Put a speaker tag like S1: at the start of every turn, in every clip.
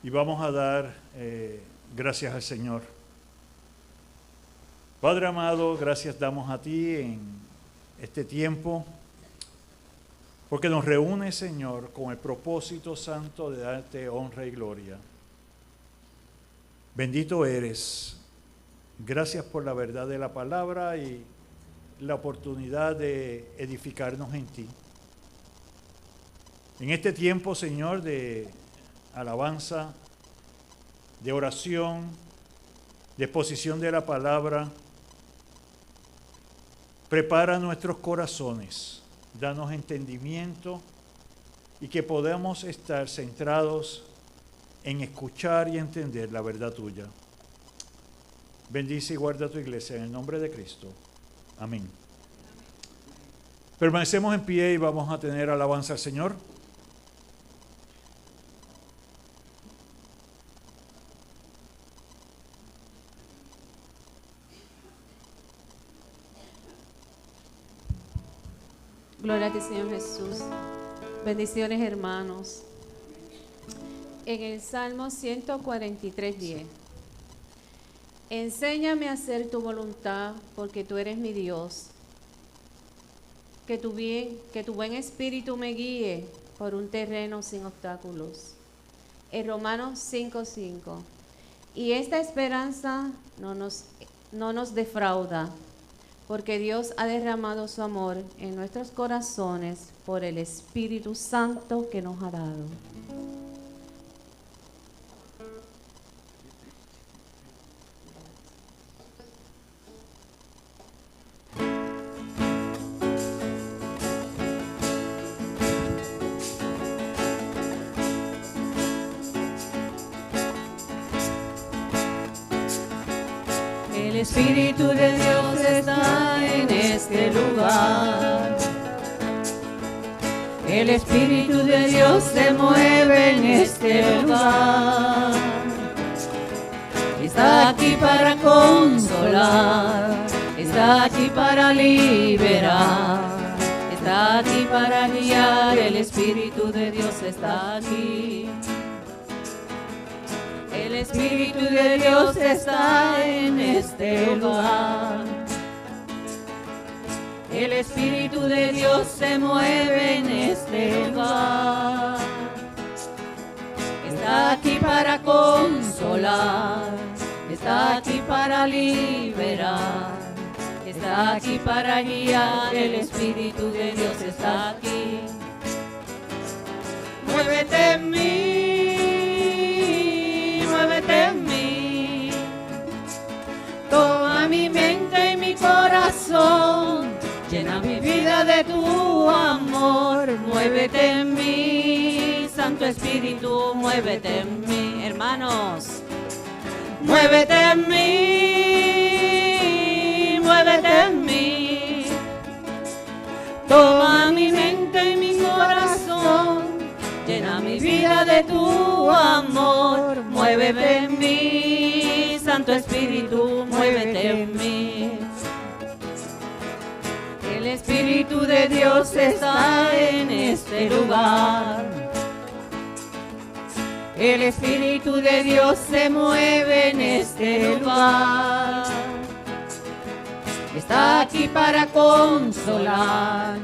S1: y vamos a dar gracias al Señor. Padre amado, gracias damos a ti en este tiempo, porque nos reúne, Señor, con el propósito santo de darte honra y gloria. Bendito eres. Gracias por la verdad de la palabra y la oportunidad de edificarnos en ti. En este tiempo, Señor, de alabanza, de oración, de exposición de la palabra, prepara nuestros corazones, danos entendimiento y que podamos estar centrados en escuchar y entender la verdad tuya. Bendice y guarda tu iglesia en el nombre de Cristo. Amén. Permanecemos en pie y vamos a tener alabanza al Señor.
S2: Gloria a ti, Señor Jesús. Bendiciones, hermanos. En el Salmo 143:10. Enséñame a hacer tu voluntad, porque tú eres mi Dios. Que tu buen espíritu me guíe por un terreno sin obstáculos. En Romanos 5:5. Y esta esperanza no nos defrauda, porque Dios ha derramado su amor en nuestros corazones por el Espíritu Santo que nos ha dado.
S3: El Espíritu de Dios está en este lugar. El Espíritu de Dios se mueve en este lugar. Está aquí para consolar, está aquí para liberar, está aquí para guiar. El Espíritu de Dios está aquí. El Espíritu de Dios está en este lugar. El Espíritu de Dios se mueve en este lugar. Está aquí para consolar, está aquí para liberar, está aquí para guiar. El Espíritu de Dios está aquí. Muévete en mí, muévete en mí. Toma mi mente y mi corazón, llena mi vida de tu amor. Muévete en mí, Santo Espíritu, muévete en mí. Hermanos, muévete en mí, muévete en mí. Toma mi mente y mi corazón, llena mi vida de tu amor. Muévete en mí, Santo Espíritu, muévete en mí. El Espíritu de Dios está en este lugar. El Espíritu de Dios se mueve en este lugar. Está aquí para consolar,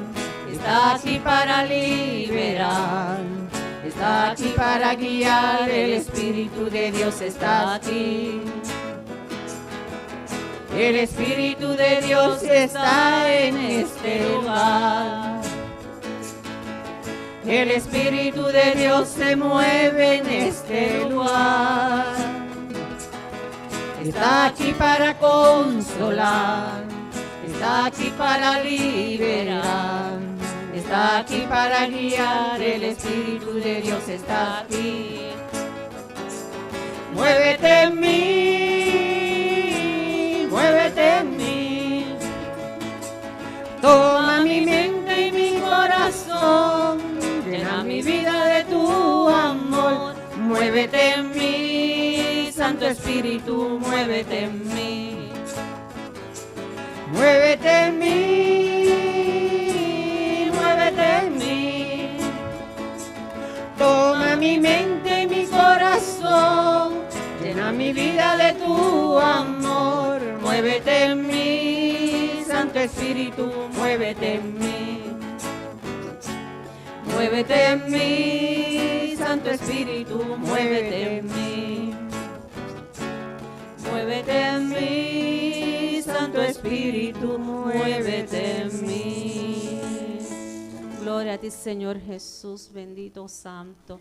S3: está aquí para liberar, está aquí para guiar. El Espíritu de Dios está aquí. El Espíritu de Dios está en este lugar. El Espíritu de Dios se mueve en este lugar. Está aquí para consolar, está aquí para liberar, está aquí para guiar. El Espíritu de Dios está aquí. Muévete en mí, muévete en mí. Toma mi mente y mi corazón, llena mi vida de tu amor. Muévete en mí, Santo Espíritu, muévete en mí. Muévete en mí, muévete en mí. Toma mi mente y mi corazón, Llena mi vida de tu amor, muévete en mí, Santo Espíritu, muévete en mí. Muévete en mí, Santo Espíritu, muévete en mí. Muévete en mí, Santo Espíritu, muévete en mí.
S2: Gloria a ti, Señor Jesús, bendito santo.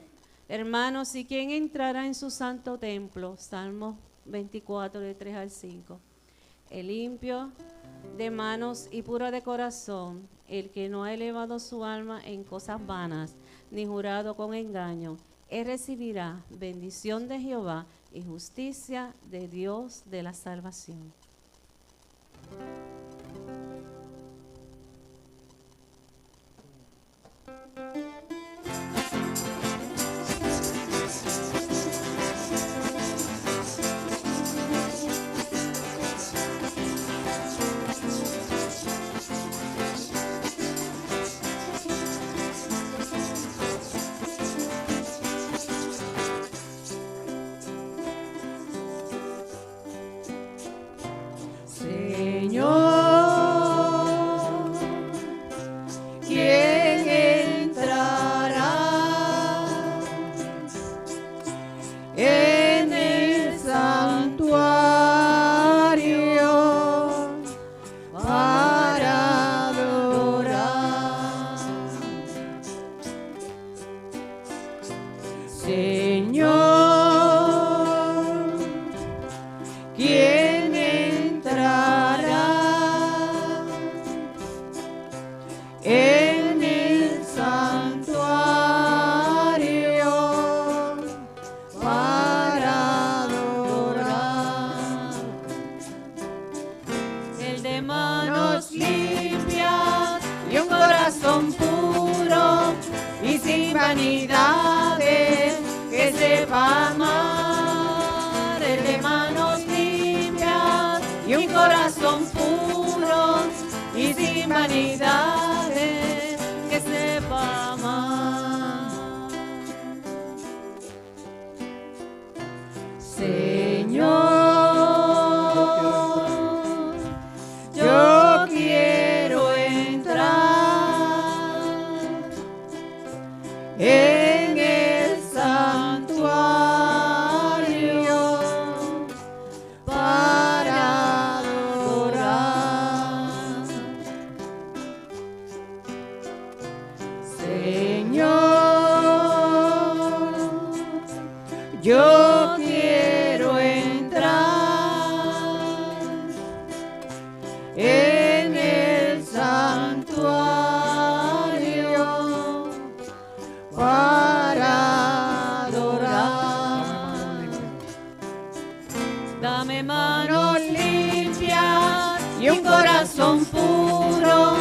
S2: Hermanos, ¿y quién entrará en su santo templo? Salmos 24, de 3 al 5. El limpio de manos y puro de corazón, el que no ha elevado su alma en cosas vanas, ni jurado con engaño, él recibirá bendición de Jehová y justicia de Dios de la salvación.
S3: Señor, ¿quién entrará en el santuario para adorar? Señor, ¿quién entrará en el santuario para adorar? El de manos limpias y un corazón puro y sin vanidades, que sepa amar. El de manos limpias y un corazón puro y sin vanidades, que sepa amar. Señor, yo quiero entrar en el santuario para adorar. Señor, yo quiero entrar en el santuario para adorar. Dame manos limpias y un corazón puro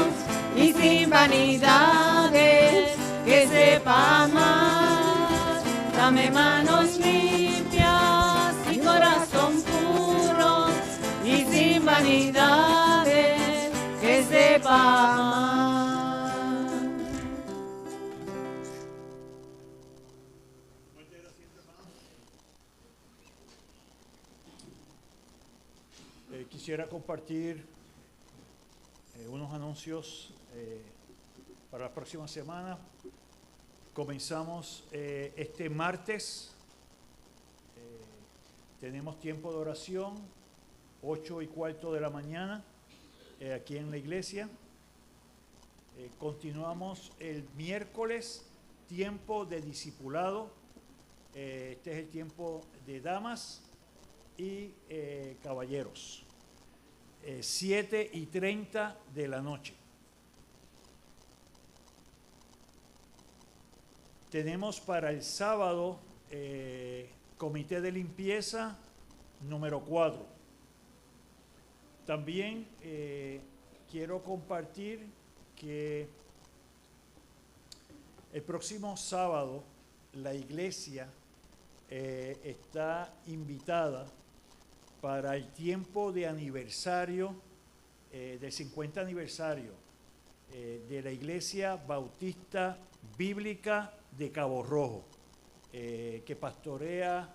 S3: y sin vanidades, que sepa amar. Dame manos limpias y corazón puro y sin vanidades, que sepa amar.
S1: Quisiera compartir unos anuncios para la próxima semana. Comenzamos este martes. Tenemos tiempo de oración, 8:15 de la mañana, aquí en la iglesia. Continuamos el miércoles, tiempo de discipulado. Este es el tiempo de damas y caballeros. 7:30 de la noche. Tenemos para el sábado comité de limpieza número 4. También quiero compartir que el próximo sábado la iglesia está invitada para el tiempo de aniversario, del 50 aniversario de la Iglesia Bautista Bíblica de Cabo Rojo, que pastorea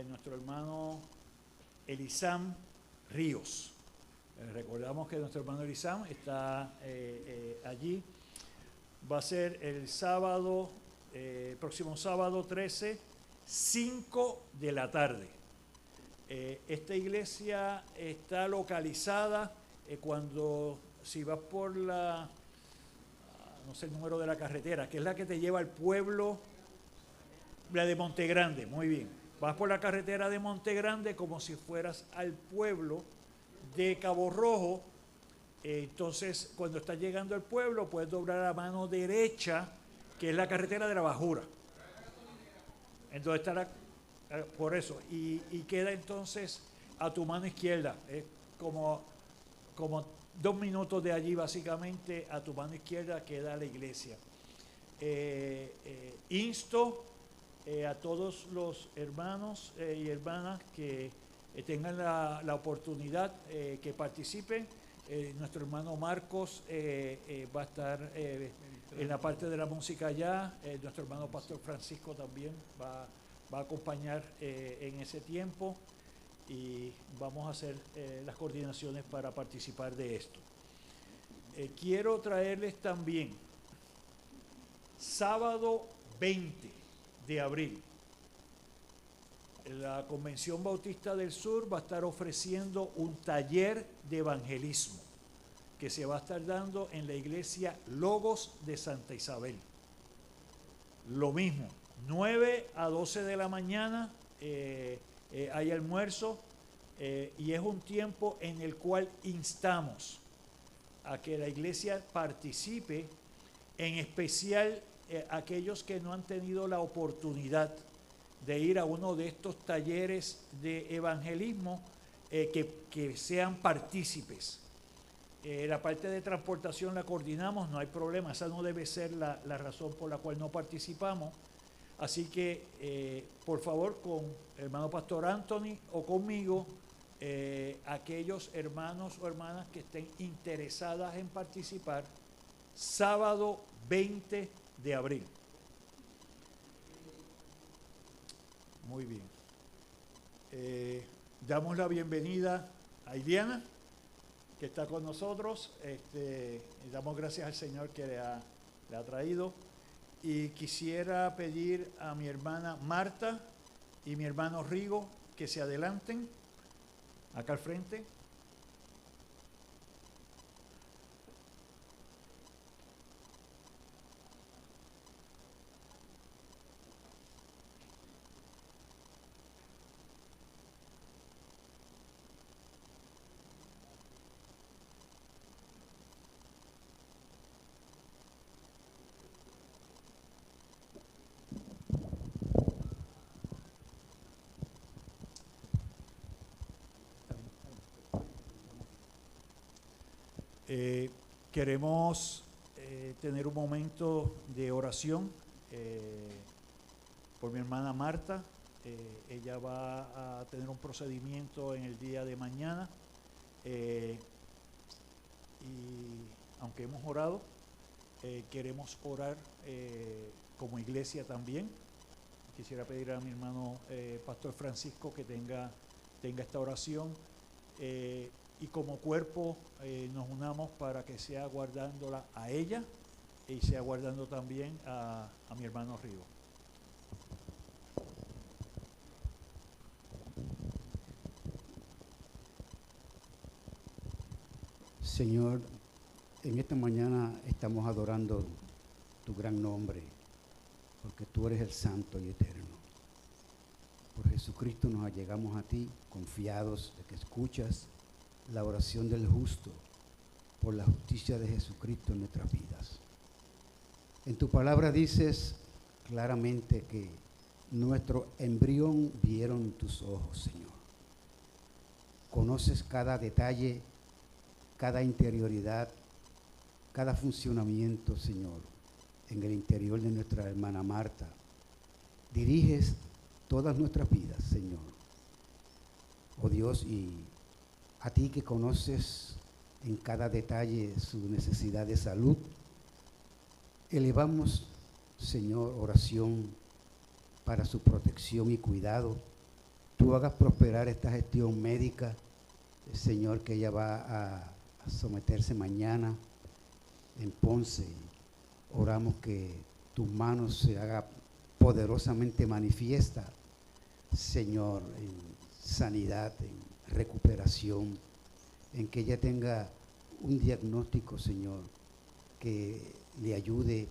S1: nuestro hermano Elisam Ríos. Recordamos que nuestro hermano Elisam está allí. Va a ser el sábado, próximo sábado 13, 5 de la tarde. Esta iglesia está localizada si vas por la, no sé el número de la carretera, que es la que te lleva al pueblo, la de Montegrande, muy bien. Vas por la carretera de Montegrande como si fueras al pueblo de Cabo Rojo. Entonces, cuando estás llegando al pueblo, puedes doblar a mano derecha, que es la carretera de la Bajura. Entonces estará por eso, y queda entonces a tu mano izquierda, como 2 minutos de allí básicamente, a tu mano izquierda queda la iglesia. Insto a todos los hermanos y hermanas que tengan la oportunidad, que participen. Nuestro hermano Marcos va a estar en la parte de la música allá. Nuestro hermano Pastor Francisco también va a acompañar en ese tiempo, y vamos a hacer las coordinaciones para participar de esto. Quiero traerles también sábado 20 de abril. La Convención Bautista del Sur va a estar ofreciendo un taller de evangelismo que se va a estar dando en la iglesia Logos de Santa Isabel. Lo mismo, 9 a 12 de la mañana hay almuerzo, y es un tiempo en el cual instamos a que la iglesia participe, en especial aquellos que no han tenido la oportunidad de ir a uno de estos talleres de evangelismo, que sean partícipes. La parte de transportación la coordinamos, no hay problema, esa no debe ser la razón por la cual no participamos. Así que, por favor, con el hermano Pastor Anthony o conmigo, aquellos hermanos o hermanas que estén interesadas en participar, sábado 20 de abril. Muy bien. Damos la bienvenida a Iliana, que está con nosotros. Y damos gracias al Señor que le ha traído. Y quisiera pedir a mi hermana Marta y mi hermano Rigo que se adelanten acá al frente. Queremos tener un momento de oración por mi hermana Marta. Ella va a tener un procedimiento en el día de mañana, y aunque hemos orado, queremos orar como iglesia también. Quisiera pedir a mi hermano Pastor Francisco que tenga esta oración, y como cuerpo nos unamos para que sea guardándola a ella y sea guardando también a mi hermano Rigo.
S4: Señor, en esta mañana estamos adorando tu gran nombre, porque tú eres el santo y eterno. Por Jesucristo nos allegamos a ti, confiados de que escuchas la oración del justo, por la justicia de Jesucristo en nuestras vidas. En tu palabra dices claramente que nuestro embrión vieron tus ojos, Señor. Conoces cada detalle, cada interioridad, cada funcionamiento, Señor, en el interior de nuestra hermana Marta. Diriges todas nuestras vidas, Señor. Oh Dios, y a ti que conoces en cada detalle su necesidad de salud, elevamos, Señor, oración para su protección y cuidado tú hagas prosperar esta gestión médica, Señor, que ella va a someterse mañana en Ponce. Oramos que tus manos se haga poderosamente manifiesta, Señor, en sanidad, en recuperación, en que ella tenga un diagnóstico, Señor, que le ayude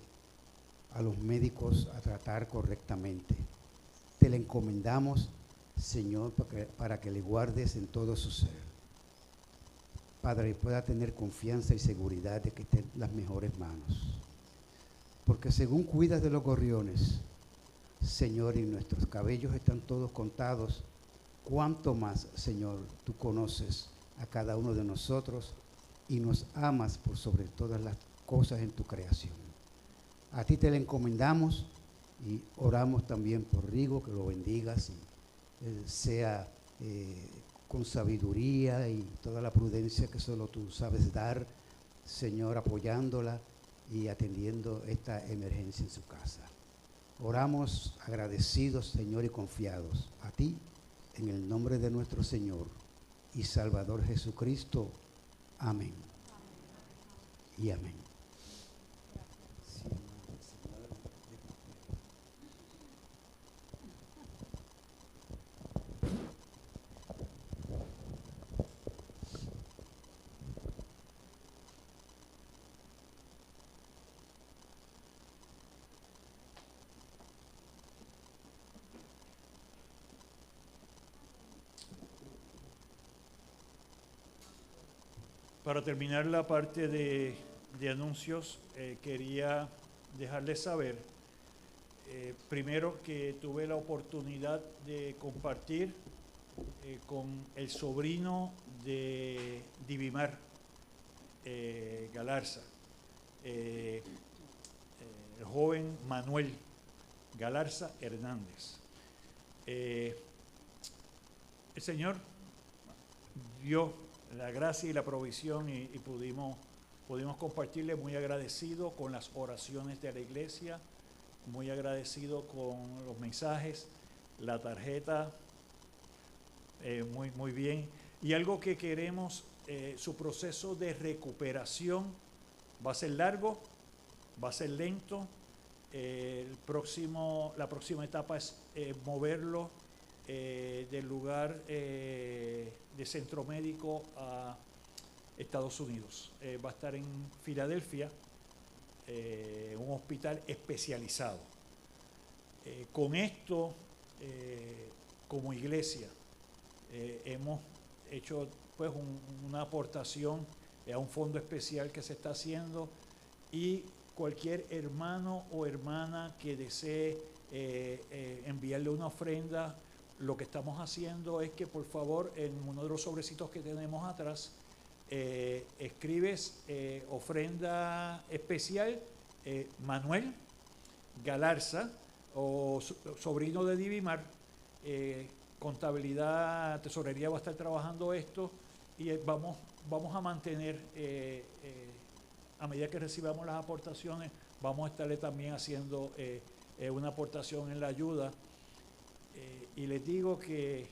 S4: a los médicos a tratar correctamente. Te le encomendamos, Señor, para que le guardes en todo su ser. Padre, pueda tener confianza y seguridad de que esté en las mejores manos. Porque según cuidas de los gorriones, Señor, y nuestros cabellos están todos contados, cuánto más, Señor, tú conoces a cada uno de nosotros y nos amas por sobre todas las cosas en tu creación. A ti te le encomendamos y oramos también por Rigo, que lo bendigas y sea con sabiduría y toda la prudencia que solo tú sabes dar, Señor, apoyándola y atendiendo esta emergencia en su casa. Oramos agradecidos, Señor, y confiados a ti, en el nombre de nuestro Señor y Salvador Jesucristo. Amén. Y amén.
S1: Para terminar la parte de anuncios, quería dejarles saber, primero, que tuve la oportunidad de compartir con el sobrino de Divimar, Galarza, el joven Manuel Galarza Hernández. El Señor dio la gracia y la provisión y pudimos compartirle, muy agradecido con las oraciones de la iglesia, muy agradecido con los mensajes, la tarjeta, muy bien. Y algo que queremos, su proceso de recuperación va a ser largo, va a ser lento. La próxima etapa es moverlo del lugar de centro médico a Estados Unidos. Va a estar en Filadelfia, un hospital especializado. Con esto, como iglesia, hemos hecho pues una aportación a un fondo especial que se está haciendo, y cualquier hermano o hermana que desee enviarle una ofrenda, lo que estamos haciendo es que, por favor, en uno de los sobrecitos que tenemos atrás, escribes ofrenda especial Manuel Galarza, o sobrino de Divimar. Contabilidad, tesorería va a estar trabajando esto, y vamos a mantener, a medida que recibamos las aportaciones, vamos a estarle también haciendo una aportación en la ayuda. Y les digo que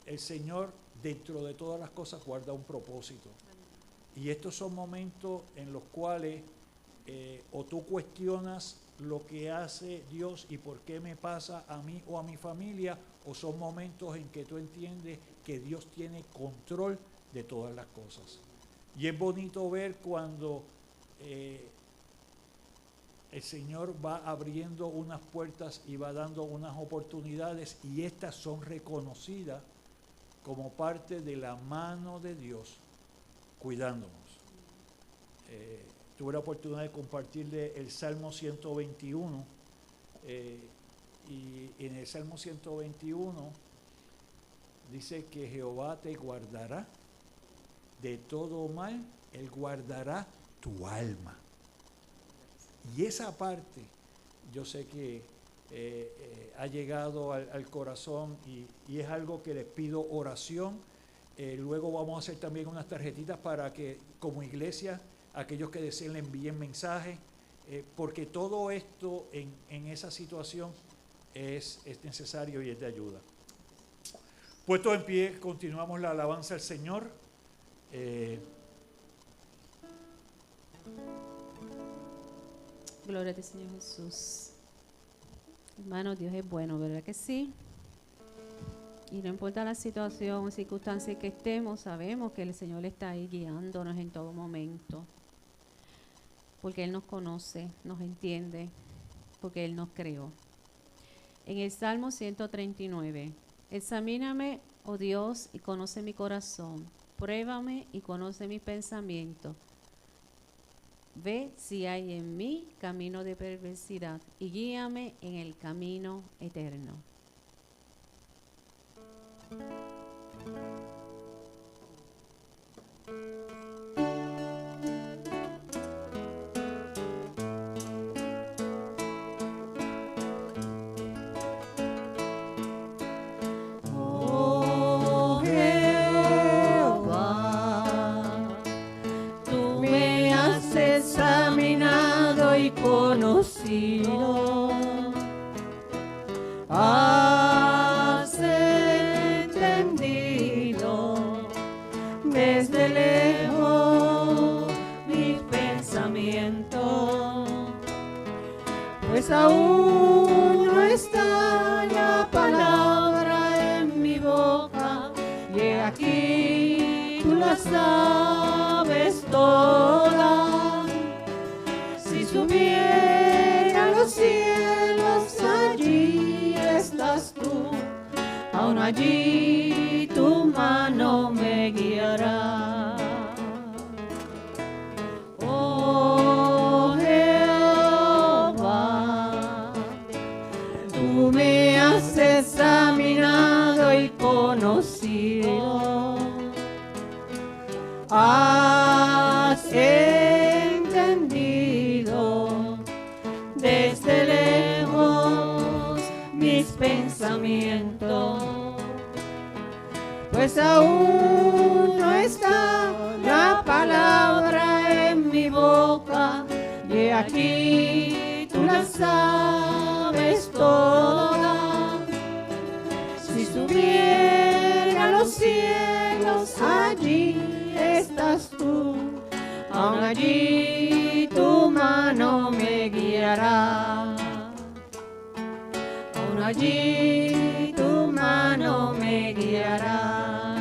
S1: el Señor, dentro de todas las cosas, guarda un propósito. Y estos son momentos en los cuales o tú cuestionas lo que hace Dios y por qué me pasa a mí o a mi familia, o son momentos en que tú entiendes que Dios tiene control de todas las cosas. Y es bonito ver cuando el Señor va abriendo unas puertas y va dando unas oportunidades, y estas son reconocidas como parte de la mano de Dios cuidándonos. Tuve la oportunidad de compartirle el Salmo 121, y en el Salmo 121 dice que Jehová te guardará de todo mal, Él guardará tu alma. Y esa parte yo sé que ha llegado al corazón, y es algo que les pido oración. Luego vamos a hacer también unas tarjetitas para que, como iglesia, aquellos que deseen le envíen mensajes, porque todo esto en esa situación es necesario y es de ayuda. Puestos en pie, continuamos la alabanza al Señor.
S2: Gloria a ti, Señor Jesús. Hermano, Dios es bueno, ¿verdad que sí? Y no importa la situación o circunstancia en que estemos, sabemos que el Señor está ahí guiándonos en todo momento. Porque Él nos conoce, nos entiende, porque Él nos creó. En el Salmo 139, examíname, oh Dios, y conoce mi corazón. Pruébame y conoce mis pensamientos. Ve si hay en mí camino de perversidad y guíame en el camino eterno.
S3: Oh Jehová, tú me has examinado y conocido. Has entendido desde lejos mis pensamientos, pues aún no está la palabra en mi boca, y he aquí tú la sabes toda. Si subiera a los cielos, allí estás tú, aún allí tu mano me guiará. Oh Jehová, tú me has examinado y conocido. Has entendido desde lejos mis pensamientos, pues aún no está la palabra en mi boca, y he aquí tú la sabes toda. Si subiera a los cielos, allí estás tú, aún allí tu mano me guiará. Aún allí tu mano me guiará.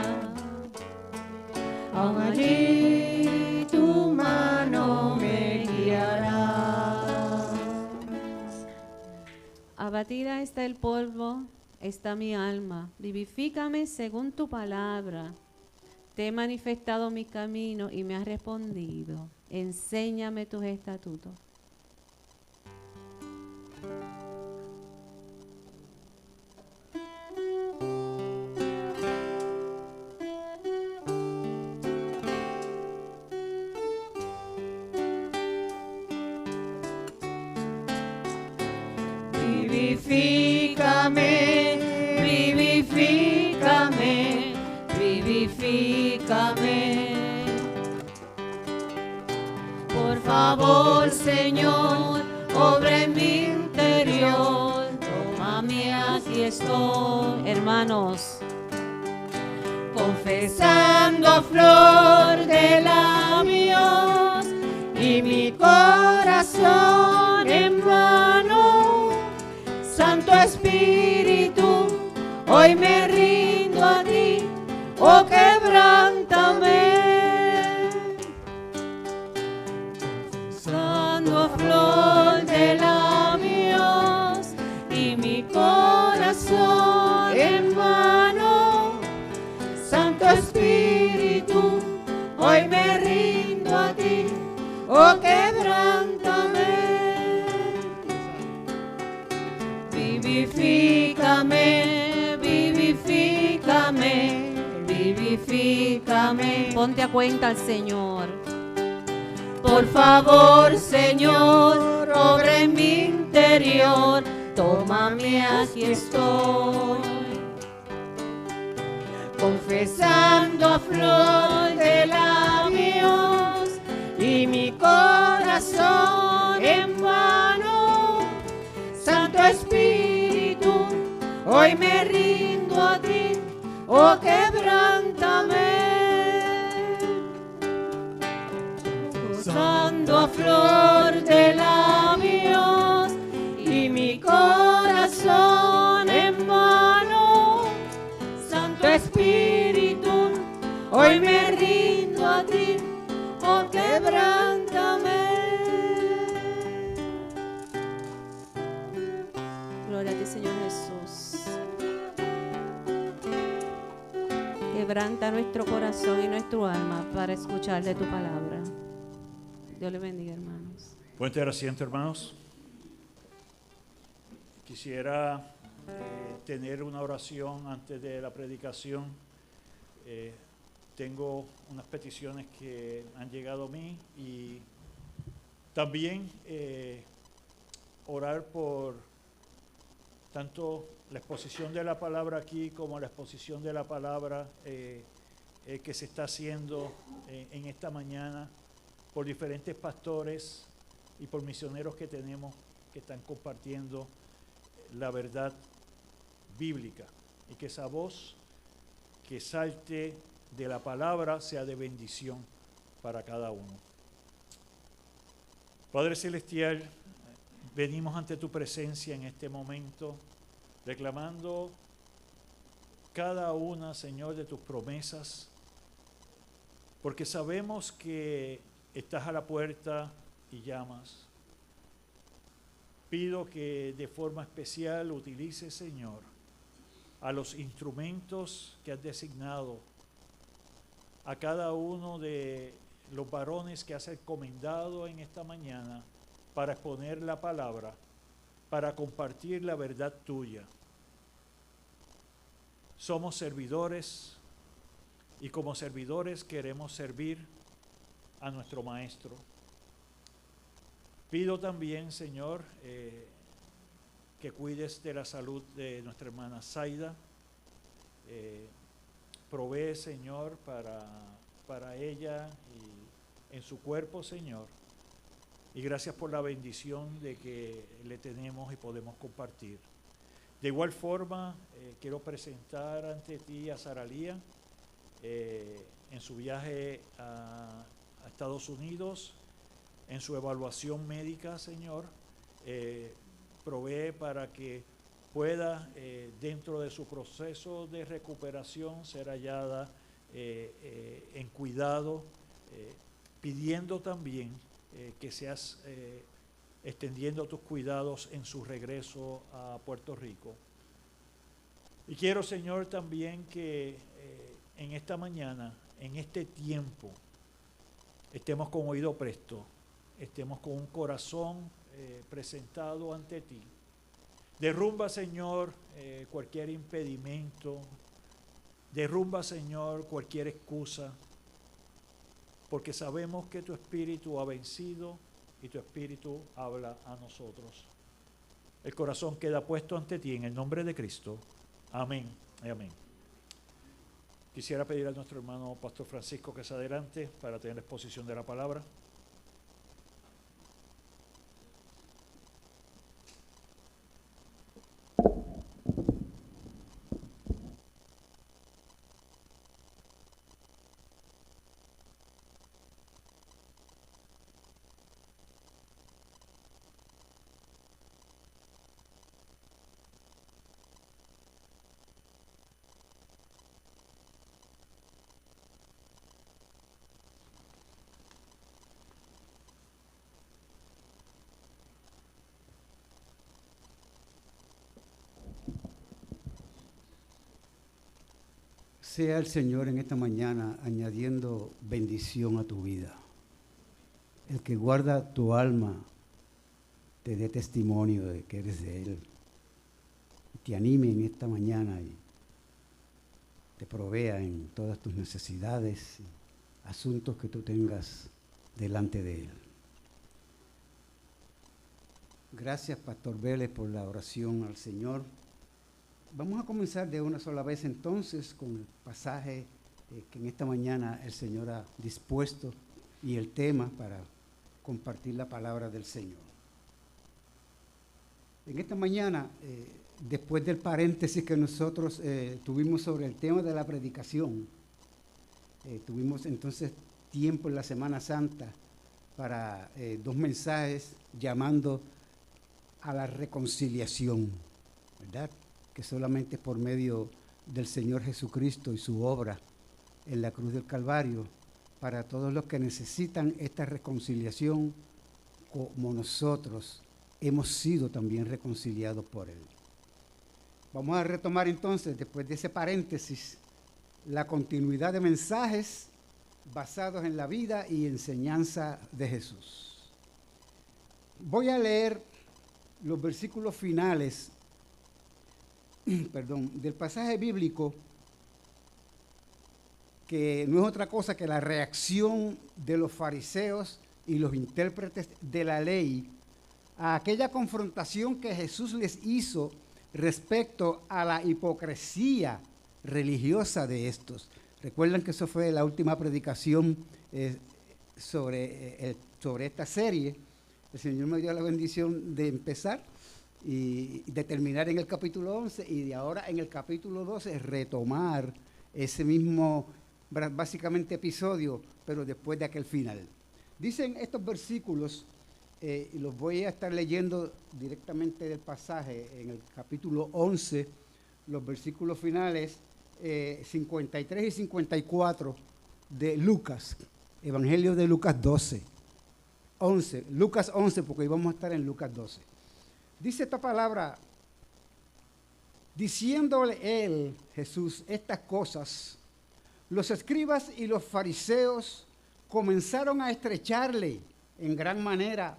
S3: Aún allí tu mano me guiará.
S2: Abatida está el polvo, está mi alma. Vivifícame según tu palabra. Te he manifestado mi camino y me has respondido. Enséñame tus estatutos.
S3: Vivifícame, vivifícame, vivifícame. Por favor, Señor, obra en mi interior. Tómame, aquí estoy.
S2: Hermanos,
S3: Confesando a flor de labios y mi corazón en vano. Santo Espíritu, hoy me rindo a ti, oh quebrántame. Confesando a flor de labios y mi corazón en vano. Santo Espíritu, hoy me rindo a ti, oh quebrántame. Vivifícame, vivifícame, vivifícame.
S2: ponte a cuenta al Señor.
S3: Por favor, Señor, obra en mi interior. Tómame, aquí estoy. Confesando a flor de labios y mi corazón en vano. Santo Espíritu, hoy me rindo a ti, oh quebrántame, gozando a flor de labios y mi corazón en mano. Santo Espíritu, hoy me rindo a ti, oh quebrántame.
S2: Gloria a ti, Señor Jesús. Quebranta nuestro corazón y nuestro alma para escuchar de tu palabra. Dios le bendiga, hermanos.
S1: Pueden tener asiento, hermanos. Quisiera tener una oración antes de la predicación. Tengo unas peticiones que han llegado a mí y también orar por tanto la exposición de la palabra aquí como la exposición de la palabra que se está haciendo en esta mañana por diferentes pastores y por misioneros que tenemos que están compartiendo la verdad bíblica y que esa voz que salte de la palabra sea de bendición para cada uno. Padre Celestial, venimos ante tu presencia en este momento, reclamando cada una, Señor, de tus promesas, porque sabemos que estás a la puerta y llamas. Pido que de forma especial utilices, Señor, a los instrumentos que has designado, a cada uno de los varones que has encomendado en esta mañana para exponer la palabra, para compartir la verdad tuya. Somos servidores y como servidores queremos servir a nuestro Maestro. Pido también, Señor, que cuides de la salud de nuestra hermana Zaida. Provee, Señor, para ella y en su cuerpo, Señor. Y gracias por la bendición de que le tenemos y podemos compartir. De igual forma, quiero presentar ante ti a Saralía en su viaje a Estados Unidos, en su evaluación médica, Señor. Provee para que pueda, dentro de su proceso de recuperación, ser hallada en cuidado, pidiendo también que seas extendiendo tus cuidados en su regreso a Puerto Rico. Y quiero, Señor, también que en esta mañana, en este tiempo, estemos con oído presto, estemos con un corazón presentado ante ti. Derrumba, Señor, cualquier impedimento, derrumba, Señor, cualquier excusa, porque sabemos que tu Espíritu ha vencido y tu Espíritu habla a nosotros. El corazón queda puesto ante ti en el nombre de Cristo. Amén y amén. Quisiera pedir a nuestro hermano Pastor Francisco que se adelante para tener la exposición de la palabra.
S4: Sea el Señor en esta mañana añadiendo bendición a tu vida. El que guarda tu alma te dé testimonio de que eres de Él. Te anime en esta mañana y te provea en todas tus necesidades, asuntos que tú tengas delante de Él. Gracias, Pastor Vélez, por la oración al Señor. Vamos a comenzar de una sola vez entonces con el pasaje que en esta mañana el Señor ha dispuesto y el tema para compartir la palabra del Señor. En esta mañana después del paréntesis que nosotros tuvimos sobre el tema de la predicación, tuvimos entonces tiempo en la Semana Santa para 2 mensajes llamando a la reconciliación, ¿verdad? Que solamente por medio del Señor Jesucristo y su obra en la cruz del Calvario, para todos los que necesitan esta reconciliación, como nosotros hemos sido también reconciliados por Él. Vamos a retomar entonces, después de ese paréntesis, la continuidad de mensajes basados en la vida y enseñanza de Jesús. Voy a leer los versículos finales del pasaje bíblico, que no es otra cosa que la reacción de los fariseos y los intérpretes de la ley a aquella confrontación que Jesús les hizo respecto a la hipocresía religiosa de estos. Recuerdan que eso fue la última predicación sobre esta serie. El Señor me dio la bendición de empezar y de terminar en el capítulo 11 y de ahora en el capítulo 12 retomar ese mismo básicamente episodio, pero después de aquel final. Dicen estos versículos, y los voy a estar leyendo directamente del pasaje, en el capítulo 11, los versículos finales 53 y 54 de Lucas, Evangelio de Lucas 11, Lucas 11, porque hoy vamos a estar en Lucas 12. Dice esta palabra: diciéndole él, Jesús, estas cosas, los escribas y los fariseos comenzaron a estrecharle en gran manera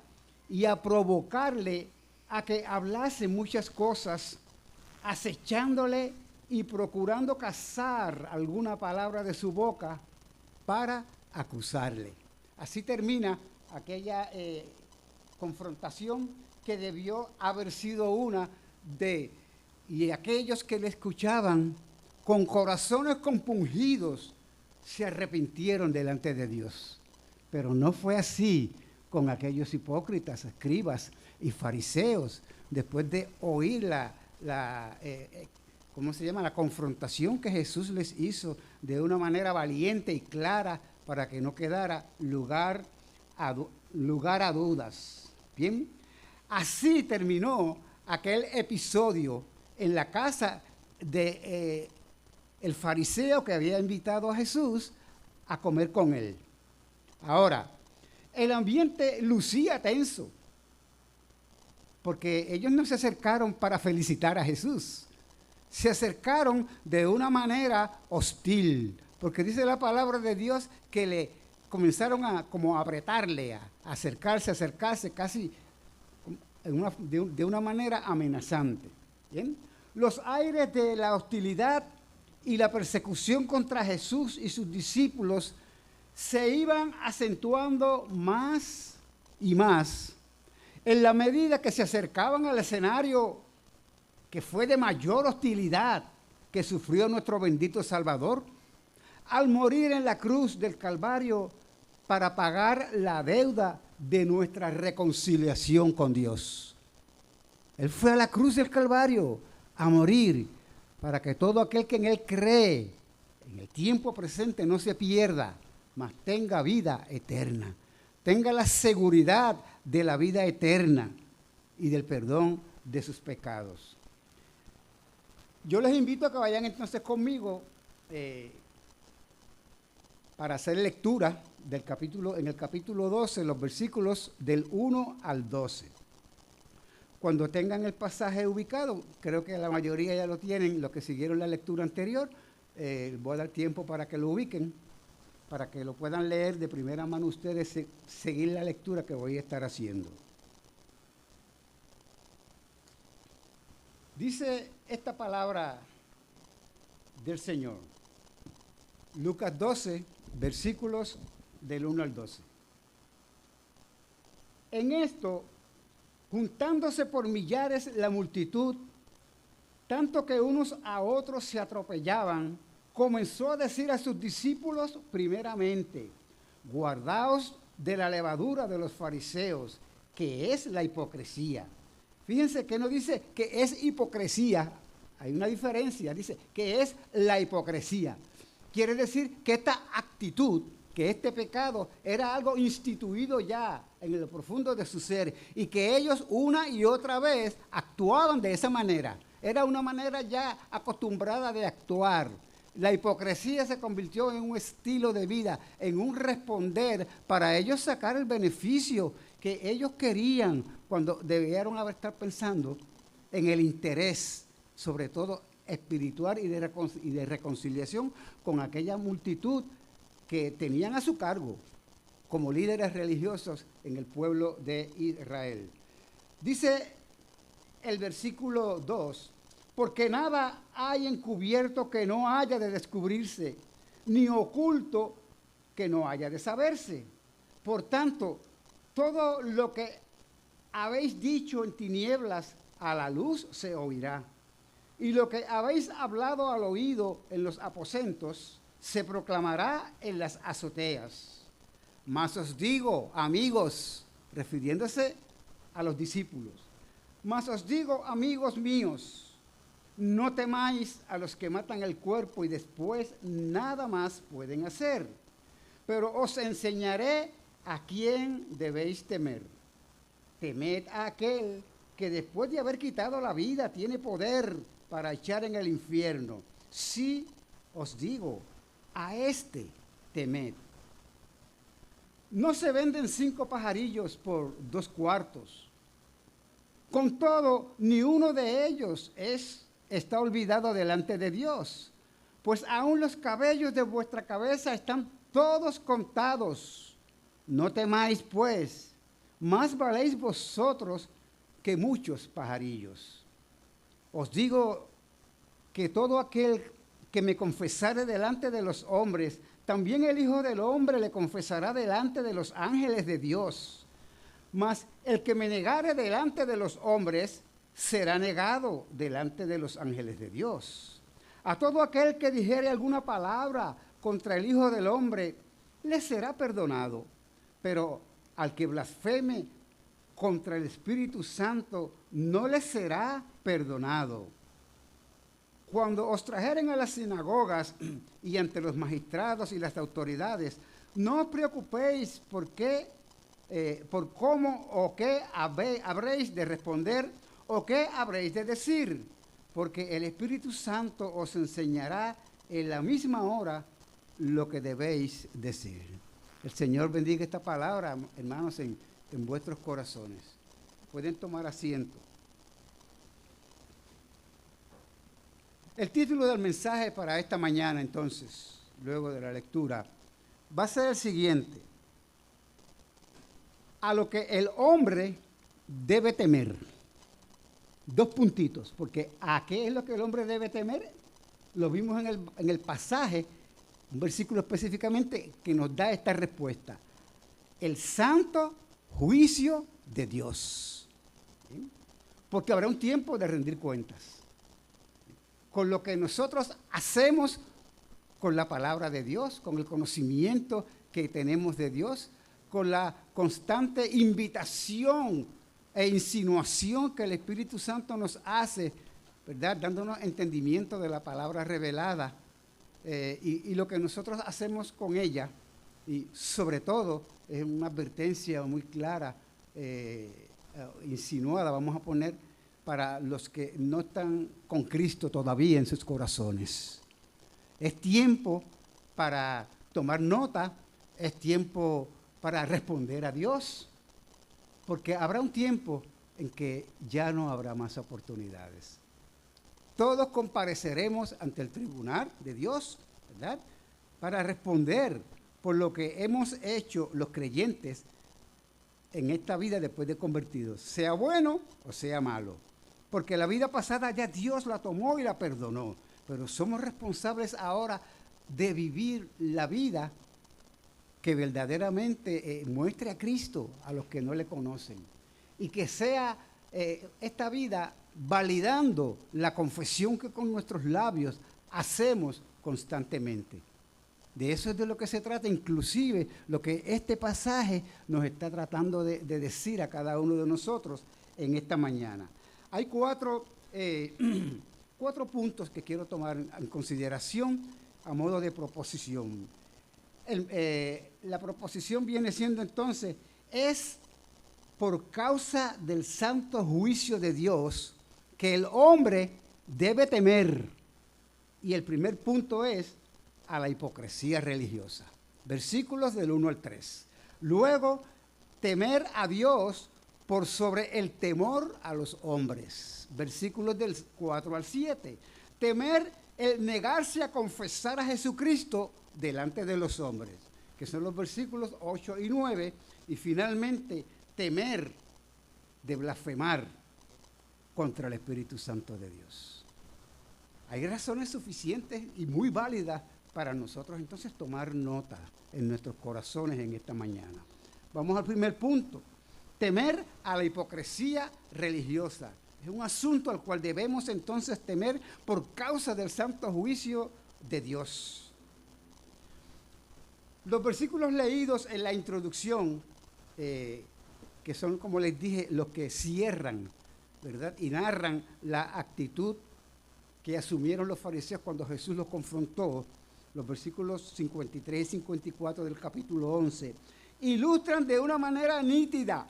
S4: y a provocarle a que hablase muchas cosas, acechándole y procurando cazar alguna palabra de su boca para acusarle. Así termina aquella confrontación que debió haber sido una de, y aquellos que le escuchaban con corazones compungidos se arrepintieron delante de Dios. Pero no fue así con aquellos hipócritas, escribas y fariseos, después de oír la confrontación que Jesús les hizo de una manera valiente y clara para que no quedara lugar a dudas. Bien, así terminó aquel episodio en la casa de el fariseo que había invitado a Jesús a comer con él. Ahora, el ambiente lucía tenso, porque ellos no se acercaron para felicitar a Jesús, se acercaron de una manera hostil, porque dice la palabra de Dios que le comenzaron a apretarle, a acercarse casi de una manera amenazante. ¿Bien? Los aires de la hostilidad y la persecución contra Jesús y sus discípulos se iban acentuando más y más en la medida que se acercaban al escenario que fue de mayor hostilidad que sufrió nuestro bendito Salvador al morir en la cruz del Calvario para pagar la deuda de nuestra reconciliación con Dios. Él fue a la cruz del Calvario a morir para que todo aquel que en Él cree en el tiempo presente no se pierda, mas tenga vida eterna, tenga la seguridad de la vida eterna y del perdón de sus pecados. Yo les invito a que vayan entonces conmigo para hacer lectura del en el capítulo 12, los versículos del 1 al 12. Cuando tengan el pasaje ubicado, creo que la mayoría ya lo tienen, los que siguieron la lectura anterior, voy a dar tiempo para que lo ubiquen, para que lo puedan leer de primera mano ustedes, seguir la lectura que voy a estar haciendo. Dice esta palabra del Señor, Lucas 12, versículos del 1 al 12. En esto, juntándose por millares la multitud, tanto que unos a otros se atropellaban, comenzó a decir a sus discípulos primeramente: guardaos de la levadura de los fariseos, que es la hipocresía. Fíjense que no dice que es hipocresía, hay una diferencia, dice que es la hipocresía. Quiere decir que esta actitud, que este pecado era algo instituido ya en lo profundo de su ser y que ellos una y otra vez actuaban de esa manera. Era una manera ya acostumbrada de actuar. La hipocresía se convirtió en un estilo de vida, en un responder para ellos sacar el beneficio que ellos querían cuando debieron haber estar pensando en el interés, sobre todo espiritual y de reconciliación con aquella multitud que tenían a su cargo como líderes religiosos en el pueblo de Israel. Dice el versículo 2, porque nada hay encubierto que no haya de descubrirse, ni oculto que no haya de saberse. Por tanto, todo lo que habéis dicho en tinieblas, a la luz se oirá. Y lo que habéis hablado al oído en los aposentos, se proclamará en las azoteas. Mas os digo, amigos, refiriéndose a los discípulos, mas os digo, amigos míos, no temáis a los que matan el cuerpo y después nada más pueden hacer, pero os enseñaré a quién debéis temer. Temed a aquel que después de haber quitado la vida tiene poder para echar en el infierno. Sí, os digo, a este temed. No se venden 5 pajarillos por 2 cuartos. Con todo, ni uno de ellos está olvidado delante de Dios, pues aún los cabellos de vuestra cabeza están todos contados. No temáis, pues, más valéis vosotros que muchos pajarillos. Os digo que todo aquel que me confesare delante de los hombres, también el Hijo del Hombre le confesará delante de los ángeles de Dios. Mas el que me negare delante de los hombres, será negado delante de los ángeles de Dios. A todo aquel que dijere alguna palabra contra el Hijo del Hombre, le será perdonado. Pero al que blasfeme contra el Espíritu Santo, no le será perdonado. Cuando os trajeren a las sinagogas y ante los magistrados y las autoridades, no os preocupéis por cómo o qué habréis de responder o qué habréis de decir, porque el Espíritu Santo os enseñará en la misma hora lo que debéis decir. El Señor bendiga esta palabra, hermanos, en vuestros corazones. Pueden tomar asiento. El título del mensaje para esta mañana, entonces, luego de la lectura, va a ser el siguiente: a lo que el hombre debe temer. 2 puntitos, porque ¿a qué es lo que el hombre debe temer? Lo vimos en el pasaje, un versículo específicamente que nos da esta respuesta: el santo juicio de Dios. ¿Sí? Porque habrá un tiempo de rendir cuentas con lo que nosotros hacemos con la palabra de Dios, con el conocimiento que tenemos de Dios, con la constante invitación e insinuación que el Espíritu Santo nos hace, ¿verdad? Dándonos entendimiento de la palabra revelada y lo que nosotros hacemos con ella. Y sobre todo, es una advertencia muy clara, insinuada, vamos a poner, para los que no están con Cristo todavía en sus corazones. Es tiempo para tomar nota, es tiempo para responder a Dios, porque habrá un tiempo en que ya no habrá más oportunidades. Todos compareceremos ante el tribunal de Dios, ¿verdad?, para responder por lo que hemos hecho los creyentes en esta vida después de convertidos, sea bueno o sea malo. Porque la vida pasada ya Dios la tomó y la perdonó, pero somos responsables ahora de vivir la vida que verdaderamente muestre a Cristo a los que no le conocen, y que sea esta vida validando la confesión que con nuestros labios hacemos constantemente. De eso es de lo que se trata, inclusive lo que este pasaje nos está tratando de decir a cada uno de nosotros, en esta mañana. Hay cuatro puntos que quiero tomar en consideración a modo de proposición. La proposición viene siendo entonces, es por causa del santo juicio de Dios que el hombre debe temer. Y el primer punto es a la hipocresía religiosa. Versículos del 1 al 3. Luego, temer a Dios por sobre el temor a los hombres. Versículos del 4 al 7. Temer el negarse a confesar a Jesucristo delante de los hombres, que son los versículos 8 y 9. Y finalmente, temer de blasfemar contra el Espíritu Santo de Dios. Hay razones suficientes y muy válidas para nosotros entonces tomar nota en nuestros corazones en esta mañana. Vamos al primer punto. Temer a la hipocresía religiosa. Es un asunto al cual debemos entonces temer por causa del santo juicio de Dios. Los versículos leídos en la introducción, que son, como les dije, los que cierran, ¿verdad? Y narran la actitud que asumieron los fariseos cuando Jesús los confrontó, los versículos 53 y 54 del capítulo 11, ilustran de una manera nítida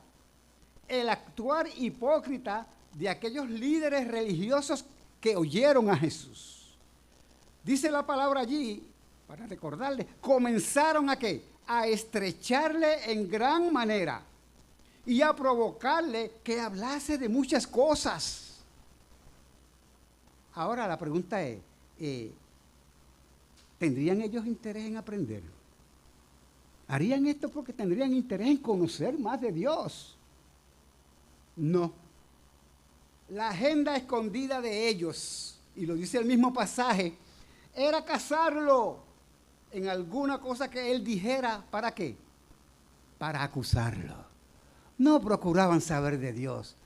S4: el actuar hipócrita de aquellos líderes religiosos que oyeron a Jesús. Dice la palabra allí, para recordarles, comenzaron ¿a qué? A estrecharle en gran manera y a provocarle que hablase de muchas cosas. Ahora la pregunta es, ¿tendrían ellos interés en aprender? ¿Harían esto porque tendrían interés en conocer más de Dios? No. La agenda escondida de ellos, y lo dice el mismo pasaje, era cazarlo en alguna cosa que él dijera. ¿Para qué? Para acusarlo. No procuraban saber de Dios.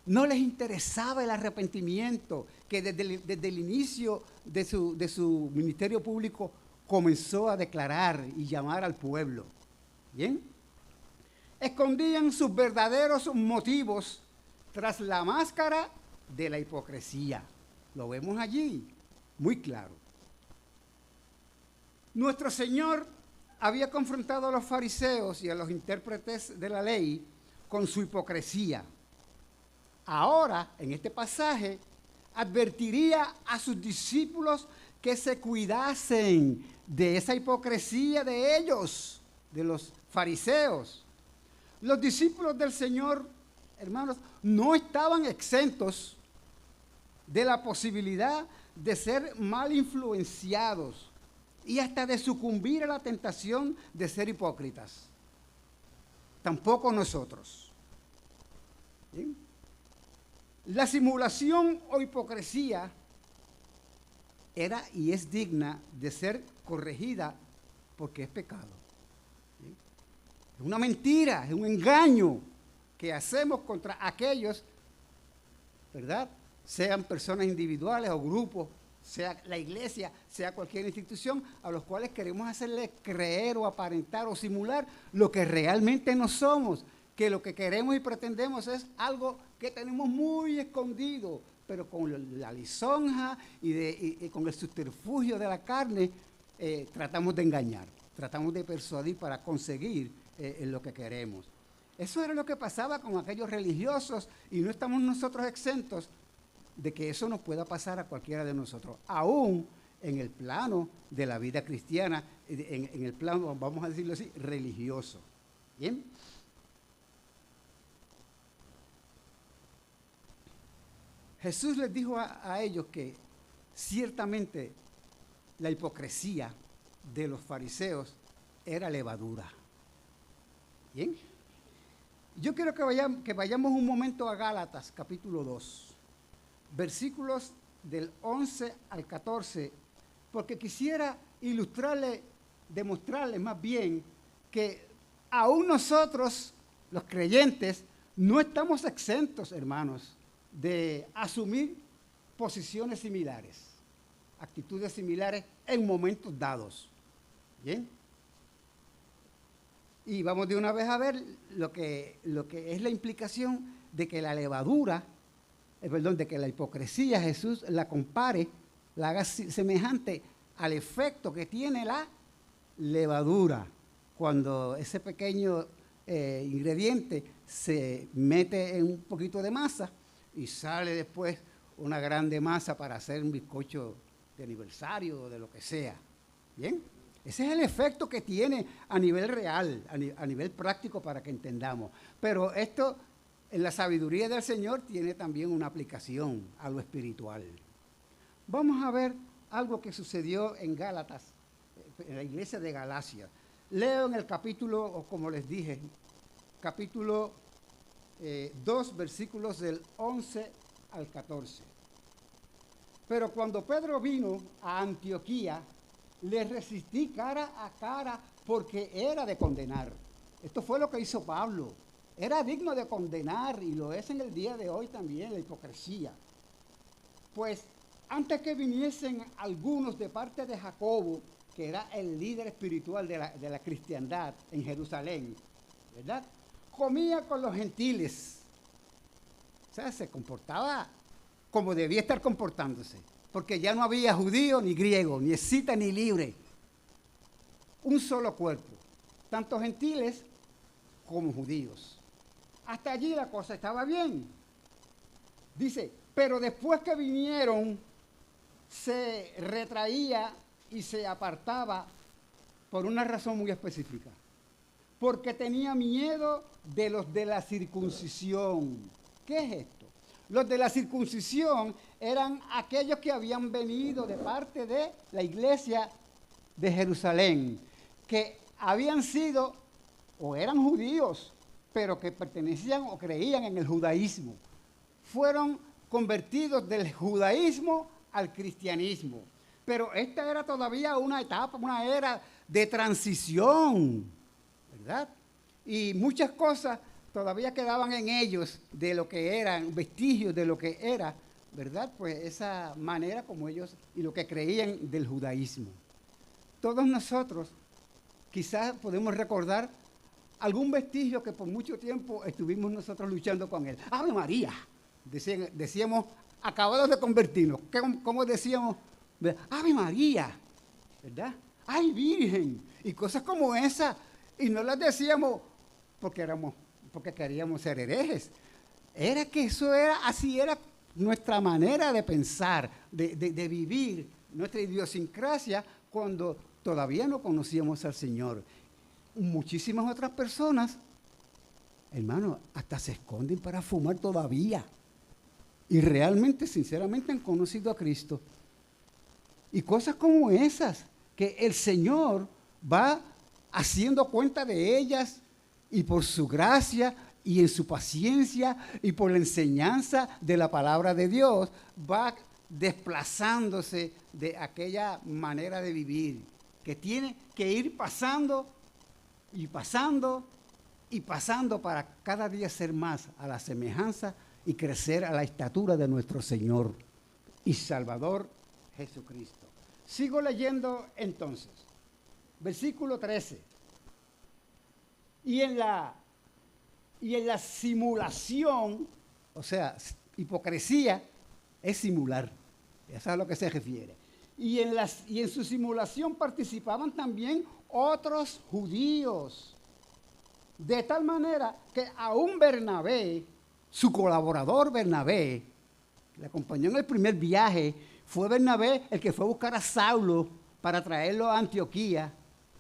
S4: No les interesaba el arrepentimiento que desde el inicio de su ministerio público comenzó a declarar y llamar al pueblo. ¿Bien? Escondían sus verdaderos motivos tras la máscara de la hipocresía. Lo vemos allí, muy claro. Nuestro Señor había confrontado a los fariseos y a los intérpretes de la ley con su hipocresía. Ahora, en este pasaje, advertiría a sus discípulos que se cuidasen de esa hipocresía de ellos, de los fariseos. Los discípulos del Señor, hermanos, no estaban exentos de la posibilidad de ser mal influenciados y hasta de sucumbir a la tentación de ser hipócritas. Tampoco nosotros. ¿Sí? La simulación o hipocresía era y es digna de ser corregida porque es pecado. ¿Sí? Es una mentira, es un engaño que hacemos contra aquellos, ¿verdad? Sean personas individuales o grupos, sea la iglesia, sea cualquier institución, a los cuales queremos hacerle creer o aparentar o simular lo que realmente no somos, que lo que queremos y pretendemos es algo que tenemos muy escondido, pero con la lisonja y con el subterfugio de la carne tratamos de engañar, tratamos de persuadir para conseguir lo que queremos. Eso era lo que pasaba con aquellos religiosos y no estamos nosotros exentos de que eso nos pueda pasar a cualquiera de nosotros, aún en el plano de la vida cristiana, en el plano, vamos a decirlo así, religioso. ¿Bien? Jesús les dijo a ellos que ciertamente la hipocresía de los fariseos era levadura. ¿Bien? Yo quiero que vayamos un momento a Gálatas, capítulo 2, versículos del 11 al 14, porque quisiera demostrarles más bien que aún nosotros, los creyentes, no estamos exentos, hermanos, de asumir posiciones similares, actitudes similares en momentos dados. ¿Bien? Y vamos de una vez a ver lo que es la implicación de que la levadura, de que la hipocresía Jesús la compare, la haga semejante al efecto que tiene la levadura cuando ese pequeño ingrediente se mete en un poquito de masa y sale después una grande masa para hacer un bizcocho de aniversario o de lo que sea. ¿Bien? Ese es el efecto que tiene a nivel real, a nivel práctico para que entendamos. Pero esto en la sabiduría del Señor tiene también una aplicación a lo espiritual. Vamos a ver algo que sucedió en Gálatas, en la iglesia de Galacia. Leo en el capítulo, o como les dije, capítulo 2, versículos del 11 al 14. Pero cuando Pedro vino a Antioquía, le resistí cara a cara porque era de condenar. Esto fue lo que hizo Pablo. Era digno de condenar y lo es en el día de hoy también, la hipocresía. Pues antes que viniesen algunos de parte de Jacobo, que era el líder espiritual de la cristiandad en Jerusalén, ¿verdad? Comía con los gentiles. O sea, se comportaba como debía estar comportándose, porque ya no había judío ni griego, ni escita ni libre. Un solo cuerpo, tanto gentiles como judíos. Hasta allí la cosa estaba bien. Dice, pero después que vinieron, se retraía y se apartaba por una razón muy específica. Porque tenía miedo de los de la circuncisión. ¿Qué es esto? Los de la circuncisión eran aquellos que habían venido de parte de la iglesia de Jerusalén, que habían sido o eran judíos, pero que pertenecían o creían en el judaísmo. Fueron convertidos del judaísmo al cristianismo. Pero esta era todavía una etapa, una era de transición, ¿verdad? Y muchas cosas todavía quedaban en ellos de lo que eran, vestigios de lo que era, ¿verdad? Pues esa manera como ellos y lo que creían del judaísmo. Todos nosotros quizás podemos recordar algún vestigio que por mucho tiempo estuvimos nosotros luchando con él. ¡Ave María! Decíamos, acabados de convertirnos. ¿Cómo decíamos? ¡Ave María! ¿Verdad? ¡Ay, Virgen! Y cosas como esas. Y no las decíamos porque queríamos ser herejes. Era que eso era, así era nuestra manera de pensar, de vivir, nuestra idiosincrasia cuando todavía no conocíamos al Señor. Muchísimas otras personas, hermano, hasta se esconden para fumar todavía. Y realmente, sinceramente, han conocido a Cristo. Y cosas como esas, que el Señor va haciendo cuenta de ellas y por su gracia y en su paciencia y por la enseñanza de la palabra de Dios, va desplazándose de aquella manera de vivir, que tiene que ir pasando y pasando y pasando para cada día ser más a la semejanza y crecer a la estatura de nuestro Señor y Salvador Jesucristo. Sigo leyendo entonces, versículo 13. Y en la simulación, o sea, hipocresía es simular, eso es a lo que se refiere. Y en su simulación participaban también otros judíos, de tal manera que aún Bernabé, su colaborador Bernabé, que le acompañó en el primer viaje, fue Bernabé el que fue a buscar a Saulo para traerlo a Antioquía,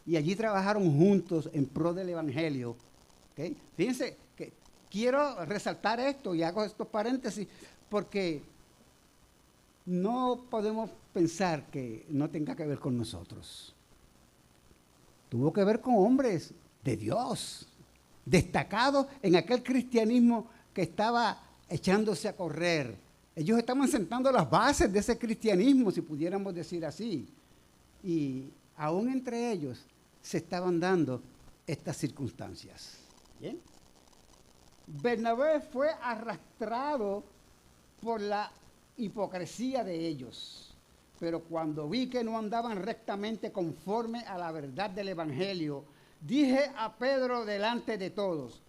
S4: y allí trabajaron juntos en pro del Evangelio. ¿Okay? Fíjense que quiero resaltar esto y hago estos paréntesis porque no podemos pensar que no tenga que ver con nosotros. Tuvo que ver con hombres de Dios, destacados en aquel cristianismo que estaba echándose a correr. Ellos estaban sentando las bases de ese cristianismo, si pudiéramos decir así. Y aún entre ellos se estaban dando estas circunstancias. ¿Bien? Bernabé fue arrastrado por la hipocresía de ellos, pero cuando vi que no andaban rectamente conforme a la verdad del Evangelio, dije a Pedro delante de todos: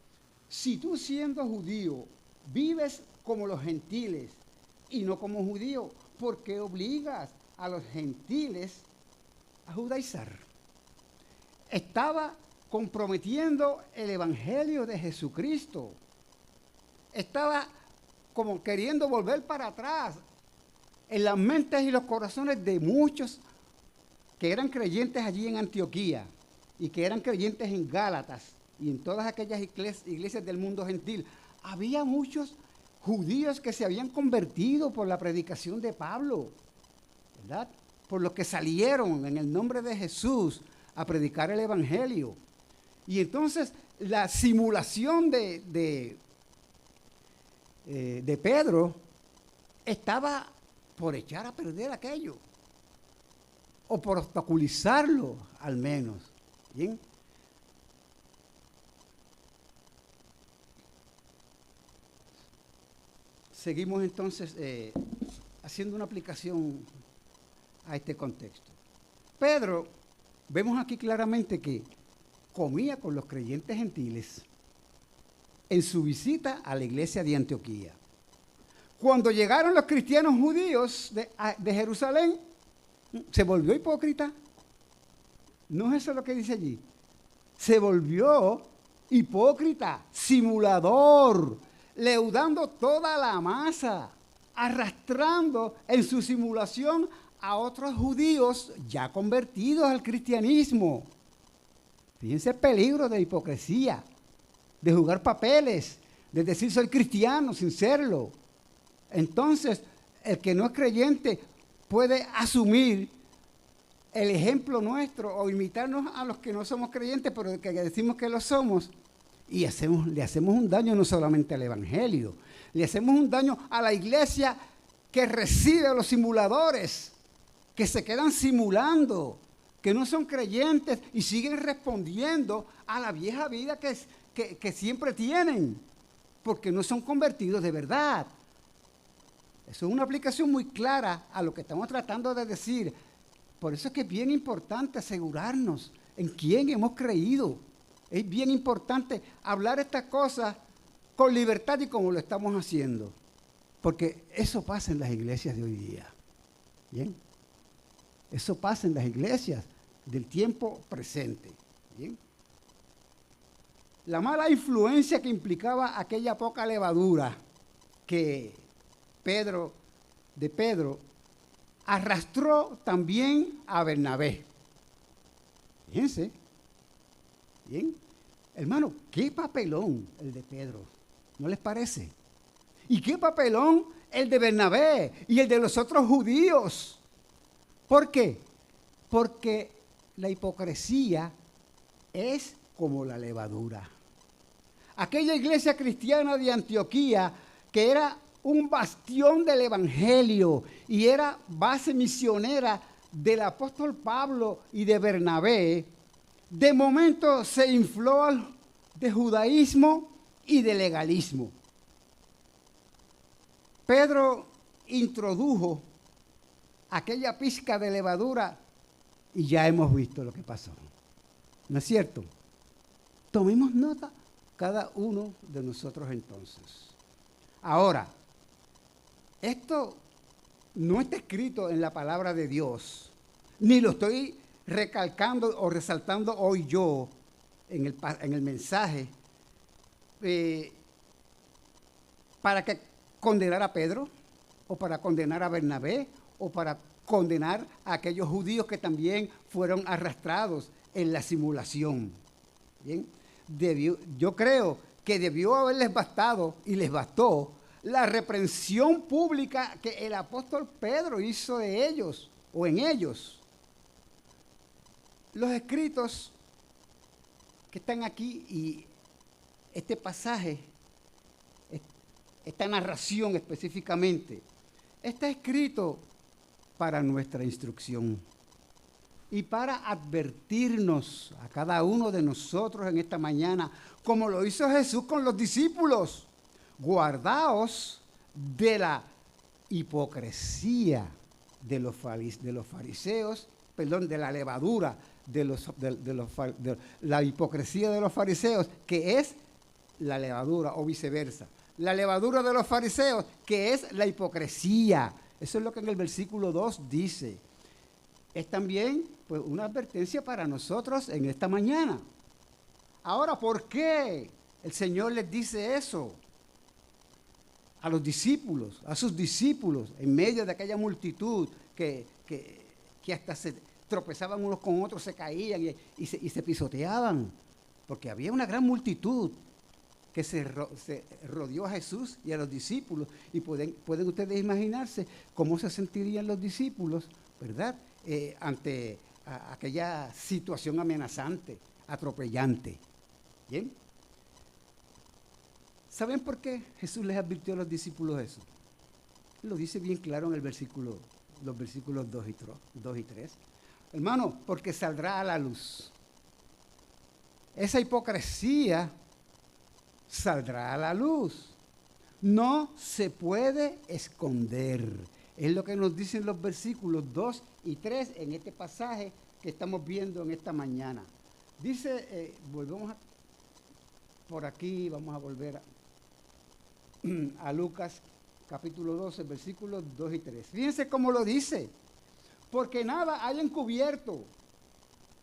S4: si tú siendo judío vives como los gentiles y no como judíos. ¿Por qué obligas a los gentiles a judaizar? Estaba comprometiendo el evangelio de Jesucristo. Estaba como queriendo volver para atrás en las mentes y los corazones de muchos que eran creyentes allí en Antioquía y que eran creyentes en Gálatas y en todas aquellas iglesias del mundo gentil. Había muchos judíos que se habían convertido por la predicación de Pablo, ¿verdad? Por los que salieron en el nombre de Jesús a predicar el evangelio. Y entonces la simulación de Pedro estaba por echar a perder aquello, o por obstaculizarlo al menos. ¿Bien? Seguimos entonces haciendo una aplicación a este contexto. Pedro, vemos aquí claramente que comía con los creyentes gentiles en su visita a la iglesia de Antioquía. Cuando llegaron los cristianos judíos de Jerusalén, se volvió hipócrita. ¿No es eso lo que dice allí? Se volvió hipócrita, simulador, leudando toda la masa, arrastrando en su simulación a otros judíos ya convertidos al cristianismo. Fíjense el peligro de hipocresía, de jugar papeles, de decir soy cristiano sin serlo. Entonces, el que no es creyente puede asumir el ejemplo nuestro o imitarnos a los que no somos creyentes, pero que decimos que lo somos, y le hacemos un daño no solamente al evangelio, le hacemos un daño a la iglesia que recibe a los simuladores, que se quedan simulando, que no son creyentes y siguen respondiendo a la vieja vida que siempre tienen, porque no son convertidos de verdad. Eso es una aplicación muy clara a lo que estamos tratando de decir. Por eso es que es bien importante asegurarnos en quién hemos creído. Es bien importante hablar estas cosas con libertad y como lo estamos haciendo. Porque eso pasa en las iglesias de hoy día. ¿Bien? Eso pasa en las iglesias del tiempo presente. ¿Bien? La mala influencia que implicaba aquella poca levadura que Pedro arrastró también a Bernabé. Fíjense. Bien. Hermano, qué papelón el de Pedro. ¿No les parece? Y qué papelón el de Bernabé y el de los otros judíos. ¿Por qué? Porque la hipocresía es como la levadura. Aquella iglesia cristiana de Antioquía, que era un bastión del evangelio y era base misionera del apóstol Pablo y de Bernabé, de momento se infló de judaísmo y de legalismo. Pedro introdujo aquella pizca de levadura y ya hemos visto lo que pasó. ¿No es cierto? Tomemos nota cada uno de nosotros entonces. Ahora, esto no está escrito en la palabra de Dios, ni lo estoy recalcando o resaltando hoy yo en el mensaje para que condenar a Pedro o para condenar a Bernabé o para condenar a aquellos judíos que también fueron arrastrados en la simulación. ¿Bien? Yo creo que debió haberles bastado y les bastó la reprensión pública que el apóstol Pedro hizo de ellos o en ellos. Los escritos que están aquí y este pasaje, esta narración específicamente, está escrito para nuestra instrucción y para advertirnos a cada uno de nosotros en esta mañana, como lo hizo Jesús con los discípulos. Guardaos de la hipocresía de los fariseos, perdón, de la levadura de la hipocresía de los fariseos, que es la levadura o viceversa. la levadura de los fariseos, que es la hipocresía. Eso es lo que en el versículo 2 dice. Es también pues, una advertencia para nosotros en esta mañana. Ahora, ¿por qué el Señor les dice eso? A los discípulos, a sus discípulos, en medio de aquella multitud que hasta se tropezaban unos con otros, se caían y se pisoteaban, porque había una gran multitud que se rodeó a Jesús y a los discípulos, y pueden ustedes imaginarse cómo se sentirían los discípulos, ¿verdad?, ante aquella situación amenazante, atropellante. ¿Bien? ¿Saben por qué Jesús les advirtió a los discípulos eso? Lo dice bien claro en los versículos 2 y 3. Hermano, porque saldrá a la luz. Esa hipocresía saldrá a la luz. No se puede esconder. Es lo que nos dicen los versículos 2 y 3 en este pasaje que estamos viendo en esta mañana. Dice, volvemos por aquí, vamos a volver a Lucas capítulo 12, versículos 2 y 3. Fíjense cómo lo dice. Porque nada hay encubierto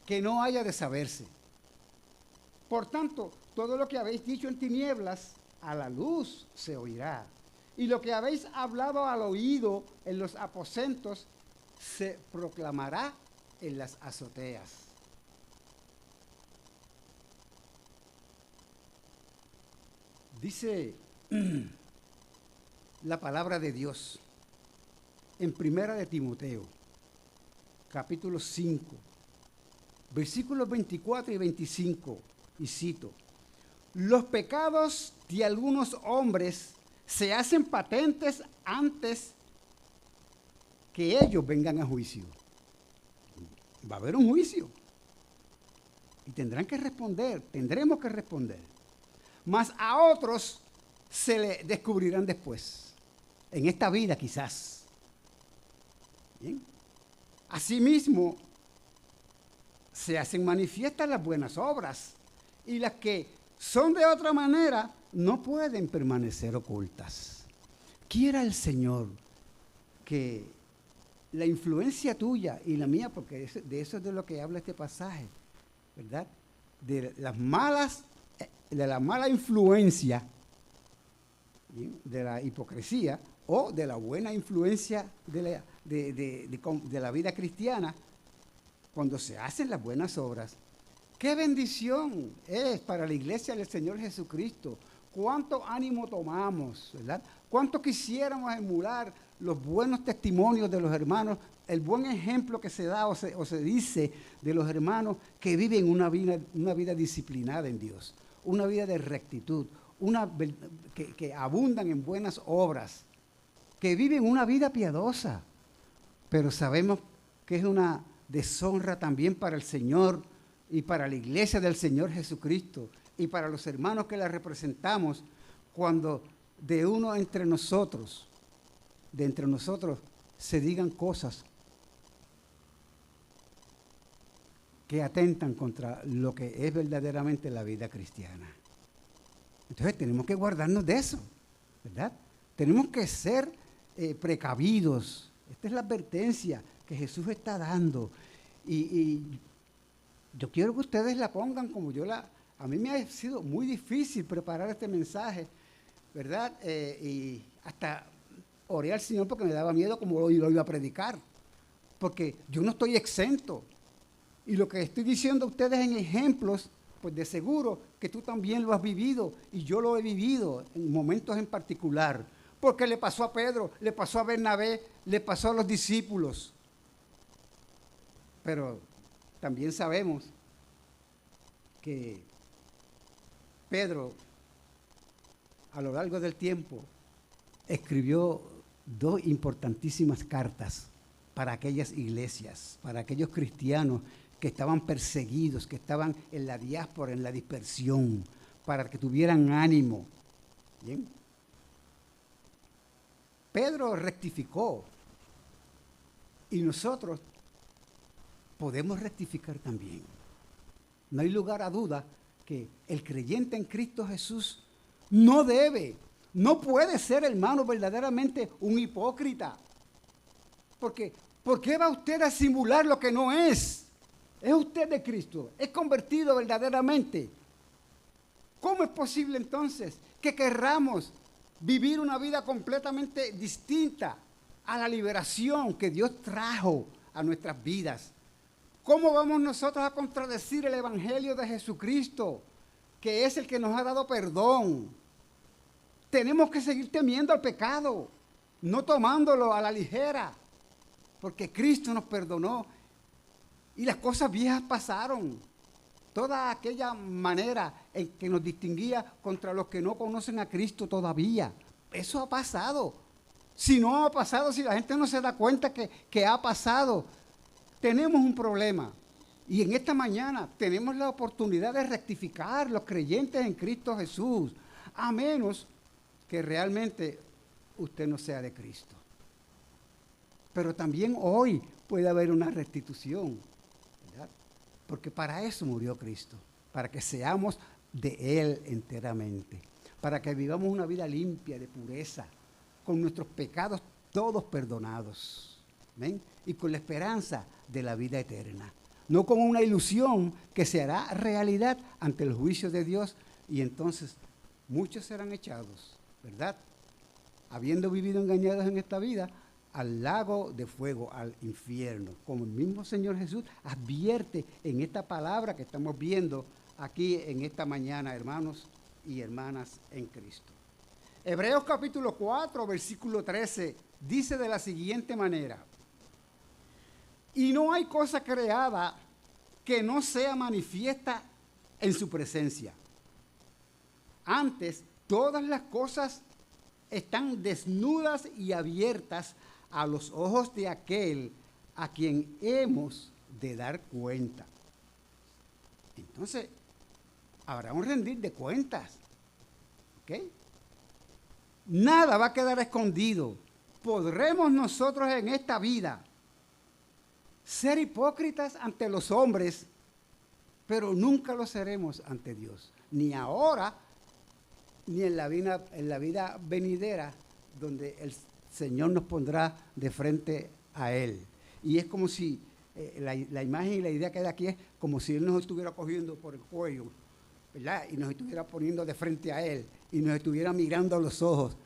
S4: que no haya de saberse. Por tanto, todo lo que habéis dicho en tinieblas, a la luz se oirá. Y lo que habéis hablado al oído en los aposentos, se proclamará en las azoteas. Dice la palabra de Dios en Primera de Timoteo, capítulo 5, versículos 24 y 25, y cito: los pecados de algunos hombres se hacen patentes antes que ellos vengan a juicio. Va a haber un juicio y tendrán que responder, tendremos que responder. Mas a otros se le descubrirán después, en esta vida quizás. ¿Bien? Asimismo, se hacen manifiestas las buenas obras, y las que son de otra manera no pueden permanecer ocultas. Quiera el Señor que la influencia tuya y la mía, porque de eso es de lo que habla este pasaje, ¿verdad? De la mala influencia, ¿bien?, de la hipocresía, o de la buena influencia de la vida cristiana, cuando se hacen las buenas obras. ¡Qué bendición es para la iglesia del Señor Jesucristo! ¡Cuánto ánimo tomamos!, ¿verdad? ¿Cuánto quisiéramos emular los buenos testimonios de los hermanos, el buen ejemplo que se da o se dice de los hermanos que viven una vida disciplinada en Dios, una vida de rectitud, que abundan en buenas obras, que viven una vida piadosa, pero sabemos que es una deshonra también para el Señor y para la iglesia del Señor Jesucristo y para los hermanos que la representamos, cuando de entre nosotros se digan cosas que atentan contra lo que es verdaderamente la vida cristiana. Entonces tenemos que guardarnos de eso, ¿verdad? Tenemos que ser precavidos. Esta es la advertencia que Jesús está dando. Y yo quiero que ustedes la pongan como a mí me ha sido muy difícil preparar este mensaje, ¿verdad? Y hasta oré al Señor porque me daba miedo como lo iba a predicar, porque yo no estoy exento. Y lo que estoy diciendo a ustedes en ejemplos, pues de seguro que tú también lo has vivido y yo lo he vivido en momentos en particular, porque le pasó a Pedro, le pasó a Bernabé, le pasó a los discípulos. Pero también sabemos que Pedro, a lo largo del tiempo, escribió 2 importantísimas cartas para aquellas iglesias, para aquellos cristianos que estaban perseguidos, que estaban en la diáspora, en la dispersión, para que tuvieran ánimo. ¿Bien? Pedro rectificó, y nosotros podemos rectificar también. No hay lugar a duda que el creyente en Cristo Jesús no debe No puede ser, hermano, verdaderamente un hipócrita. Porque, ¿por qué va usted a simular lo que no es? ¿Es usted de Cristo? ¿Es convertido verdaderamente? ¿Cómo es posible entonces que querramos vivir una vida completamente distinta a la liberación que Dios trajo a nuestras vidas? ¿Cómo vamos nosotros a contradecir el Evangelio de Jesucristo, que es el que nos ha dado perdón? Tenemos que seguir temiendo al pecado, no tomándolo a la ligera, porque Cristo nos perdonó y las cosas viejas pasaron. Toda aquella manera en que nos distinguía contra los que no conocen a Cristo todavía, eso ha pasado. Si no ha pasado, si la gente no se da cuenta que ha pasado, tenemos un problema. Y en esta mañana tenemos la oportunidad de rectificar los creyentes en Cristo Jesús, a menos que realmente usted no sea de Cristo. Pero también hoy puede haber una restitución, ¿verdad? Porque para eso murió Cristo, para que seamos de Él enteramente, para que vivamos una vida limpia, de pureza, con nuestros pecados todos perdonados, ¿ven? Y con la esperanza de la vida eterna, no como una ilusión que se hará realidad ante el juicio de Dios, y entonces muchos serán echados, ¿verdad? Habiendo vivido engañados en esta vida, al lago de fuego, al infierno, como el mismo Señor Jesús advierte en esta palabra que estamos viendo aquí en esta mañana, hermanos y hermanas en Cristo. Hebreos capítulo 4, versículo 13, dice de la siguiente manera: y no hay cosa creada que no sea manifiesta en su presencia. Antes, todas las cosas están desnudas y abiertas a los ojos de aquel a quien hemos de dar cuenta. Entonces, habrá un rendir de cuentas. ¿Ok? Nada va a quedar escondido. Podremos nosotros en esta vida ser hipócritas ante los hombres, pero nunca lo seremos ante Dios. Ni ahora, ni en la vida venidera, donde el Señor nos pondrá de frente a Él. Y es como si, la imagen y la idea que da aquí es como si Él nos estuviera cogiendo por el cuello, ¿verdad? Y nos estuviera poniendo de frente a Él, y nos estuviera mirando a los ojos,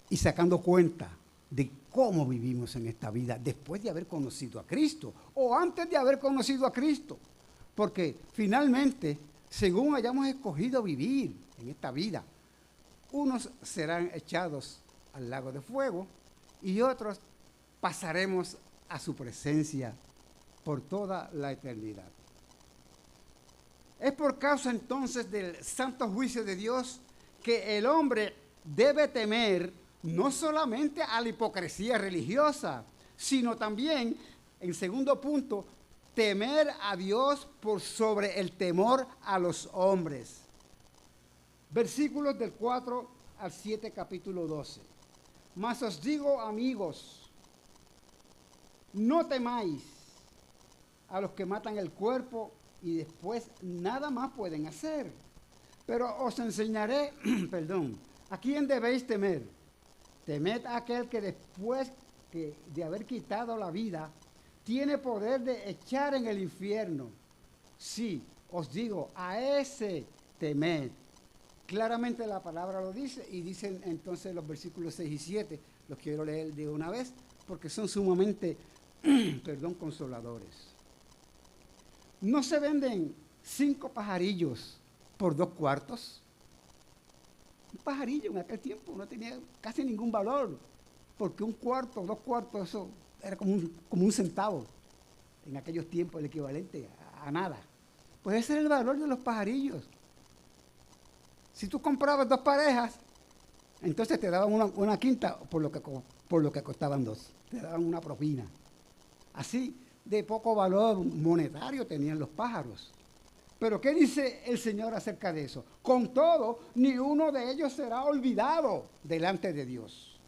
S4: y sacando cuenta de cómo vivimos en esta vida después de haber conocido a Cristo, o antes de haber conocido a Cristo. Porque finalmente, según hayamos escogido vivir en esta vida, unos serán echados al lago de fuego y otros pasaremos a su presencia por toda la eternidad. Es por causa entonces del santo juicio de Dios que el hombre debe temer no solamente a la hipocresía religiosa, sino también, en segundo punto, temer a Dios por sobre el temor a los hombres. Versículos del 4 al 7, capítulo 12. Mas os digo, amigos, no temáis a los que matan el cuerpo y después nada más pueden hacer. Pero os enseñaré, a quién debéis temer. Temed a aquel que después de haber quitado la vida, tiene poder de echar en el infierno. Sí, os digo, a ese temed. Claramente la palabra lo dice, y dicen entonces los versículos 6 y 7, los quiero leer de una vez, porque son sumamente, consoladores. ¿No se venden 5 pajarillos por 2 cuartos? Un pajarillo en aquel tiempo no tenía casi ningún valor, porque 1 cuarto, 2 cuartos, eso era como un centavo. En aquellos tiempos el equivalente a nada. Pues ese era el valor de los pajarillos. Si tú comprabas 2 parejas, entonces te daban una quinta por lo que costaban 2. Te daban una propina. Así de poco valor monetario tenían los pájaros. Pero ¿qué dice el Señor acerca de eso? Con todo, ni uno de ellos será olvidado delante de Dios.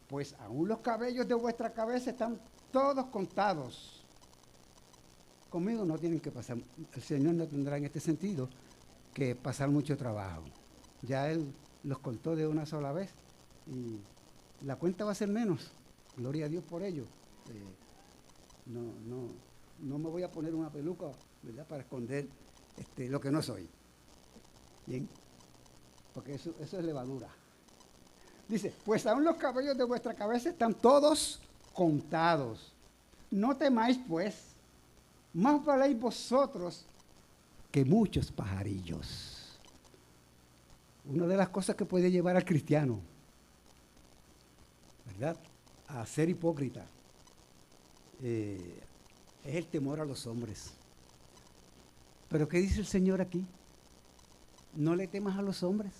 S4: Pues aún los cabellos de vuestra cabeza están todos contados. Conmigo no tienen que pasar, el Señor no tendrá en este sentido que pasar mucho trabajo. Ya Él los contó de una sola vez y la cuenta va a ser menos. Gloria a Dios por ello. No me voy a poner una peluca, ¿verdad?, para esconder lo que no soy. Bien, porque eso es levadura. Dice, pues aún los cabellos de vuestra cabeza están todos contados. No temáis, pues, más valéis vosotros que muchos pajarillos. Una de las cosas que puede llevar al cristiano, ¿verdad?, a ser hipócrita, es el temor a los hombres. Pero ¿qué dice el Señor aquí? No le temas a los hombres.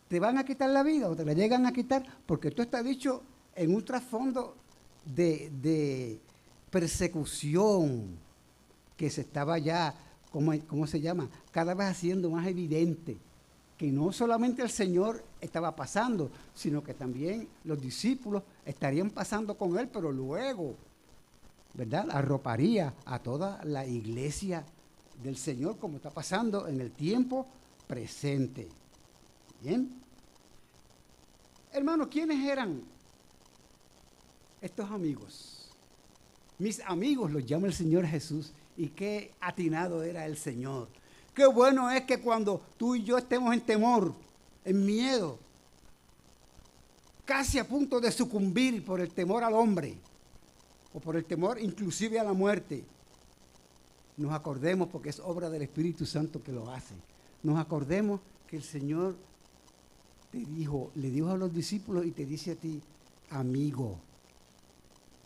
S4: Te van a quitar la vida o te la llegan a quitar porque esto está dicho en un trasfondo de persecución que se estaba ya, ¿cómo se llama?, cada vez haciendo más evidente que no solamente el Señor estaba pasando, sino que también los discípulos estarían pasando con Él, pero luego, ¿verdad?, arroparía a toda la iglesia del Señor como está pasando en el tiempo presente. Bien. Hermanos, ¿quiénes eran estos amigos? Mis amigos los llama el Señor Jesús. Y qué atinado era el Señor. Qué bueno es que cuando tú y yo estemos en temor, en miedo, casi a punto de sucumbir por el temor al hombre, o por el temor inclusive a la muerte, nos acordemos, porque es obra del Espíritu Santo que lo hace, nos acordemos que el Señor le dijo a los discípulos y te dice a ti, amigo,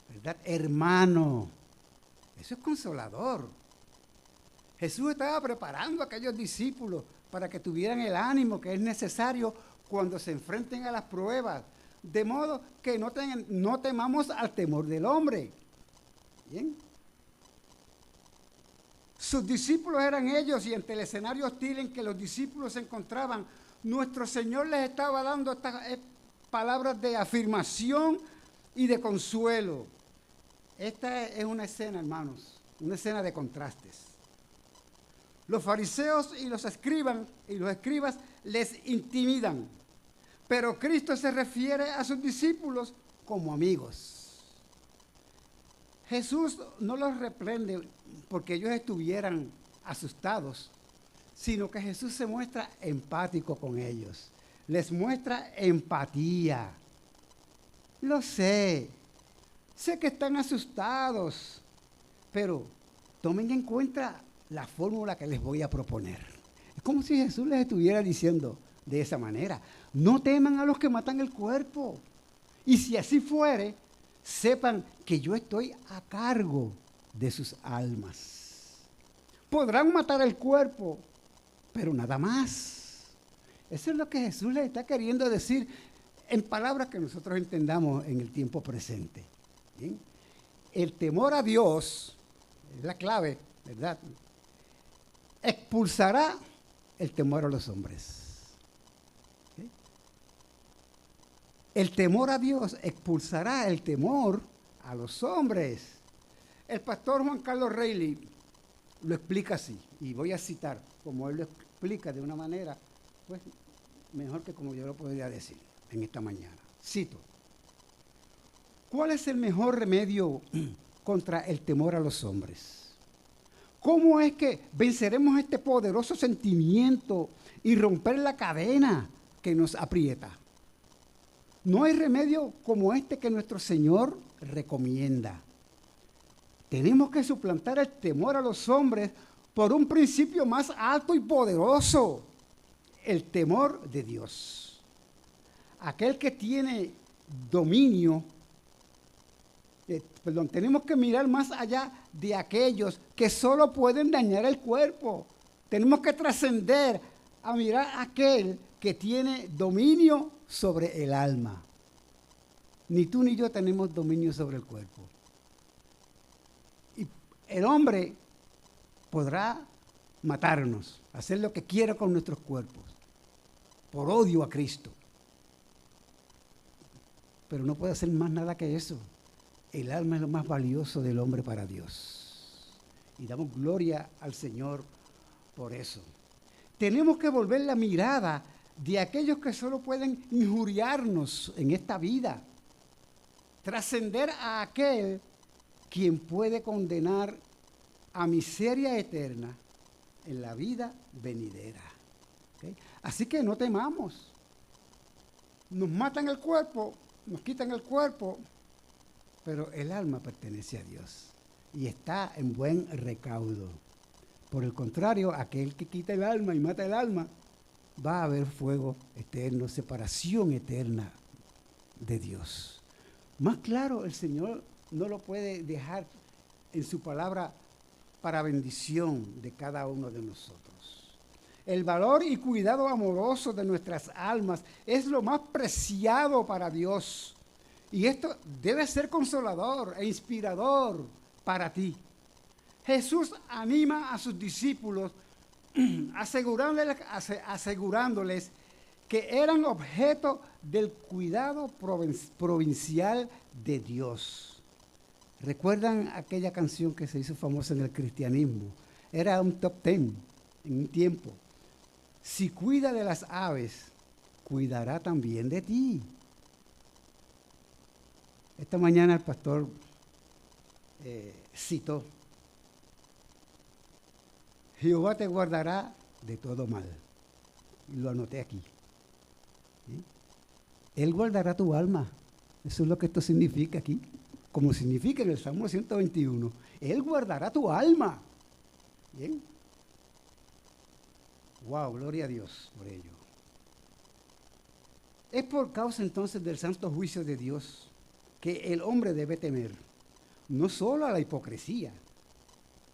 S4: ¿verdad?, hermano. Eso es consolador. Jesús estaba preparando a aquellos discípulos para que tuvieran el ánimo que es necesario cuando se enfrenten a las pruebas, de modo que no temamos al temor del hombre. Bien. Sus discípulos eran ellos y ante el escenario hostil en que los discípulos se encontraban, nuestro Señor les estaba dando estas palabras de afirmación y de consuelo. Esta es una escena, hermanos, una escena de contrastes. Los fariseos y los escribas les intimidan, pero Cristo se refiere a sus discípulos como amigos. Jesús no los reprende porque ellos estuvieran asustados, sino que Jesús se muestra empático con ellos, les muestra empatía. Lo sé que están asustados, pero tomen en cuenta la fórmula que les voy a proponer. Es como si Jesús les estuviera diciendo de esa manera, no teman a los que matan el cuerpo. Y si así fuere, sepan que yo estoy a cargo de sus almas. Podrán matar el cuerpo, pero nada más. Eso es lo que Jesús les está queriendo decir en palabras que nosotros entendamos en el tiempo presente. ¿Bien? El temor a Dios es la clave, ¿verdad? Expulsará el temor a los hombres. ¿Sí? El temor a Dios expulsará el temor a los hombres. El pastor Juan Carlos Reilly lo explica así, y voy a citar, como él lo explica de una manera, pues mejor que como yo lo podría decir en esta mañana. Cito: ¿cuál es el mejor remedio contra el temor a los hombres? ¿Cómo es que venceremos este poderoso sentimiento y romper la cadena que nos aprieta? No hay remedio como este que nuestro Señor recomienda. Tenemos que suplantar el temor a los hombres por un principio más alto y poderoso, el temor de Dios. Aquel que tiene dominio, tenemos que mirar más allá de aquellos que solo pueden dañar el cuerpo. Tenemos que trascender a mirar a aquel que tiene dominio sobre el alma. Ni tú ni yo tenemos dominio sobre el cuerpo. Y el hombre podrá matarnos, hacer lo que quiera con nuestros cuerpos, por odio a Cristo. Pero no puede hacer más nada que eso. El alma es lo más valioso del hombre para Dios. Y damos gloria al Señor por eso. Tenemos que volver la mirada de aquellos que solo pueden injuriarnos en esta vida, trascender a aquel quien puede condenar a miseria eterna en la vida venidera. ¿Okay? Así que no temamos. Nos matan el cuerpo, nos quitan el cuerpo, pero el alma pertenece a Dios y está en buen recaudo. Por el contrario, aquel que quita el alma y mata el alma, va a haber fuego eterno, separación eterna de Dios. Más claro, el Señor no lo puede dejar en su palabra para bendición de cada uno de nosotros. El valor y cuidado amoroso de nuestras almas es lo más preciado para Dios. Y esto debe ser consolador e inspirador para ti. Jesús anima a sus discípulos asegurándoles que eran objeto del cuidado provincial de Dios. ¿Recuerdan aquella canción que se hizo famosa en el cristianismo? Era un top 10 en un tiempo. Si cuida de las aves, cuidará también de ti. Esta mañana el pastor citó: Jehová te guardará de todo mal. Y lo anoté aquí. ¿Sí? Él guardará tu alma. Eso es lo que esto significa aquí. Como significa en el Salmo 121. Él guardará tu alma. ¿Bien? Wow, gloria a Dios por ello. Es por causa entonces del santo juicio de Dios que el hombre debe temer. No solo a la hipocresía.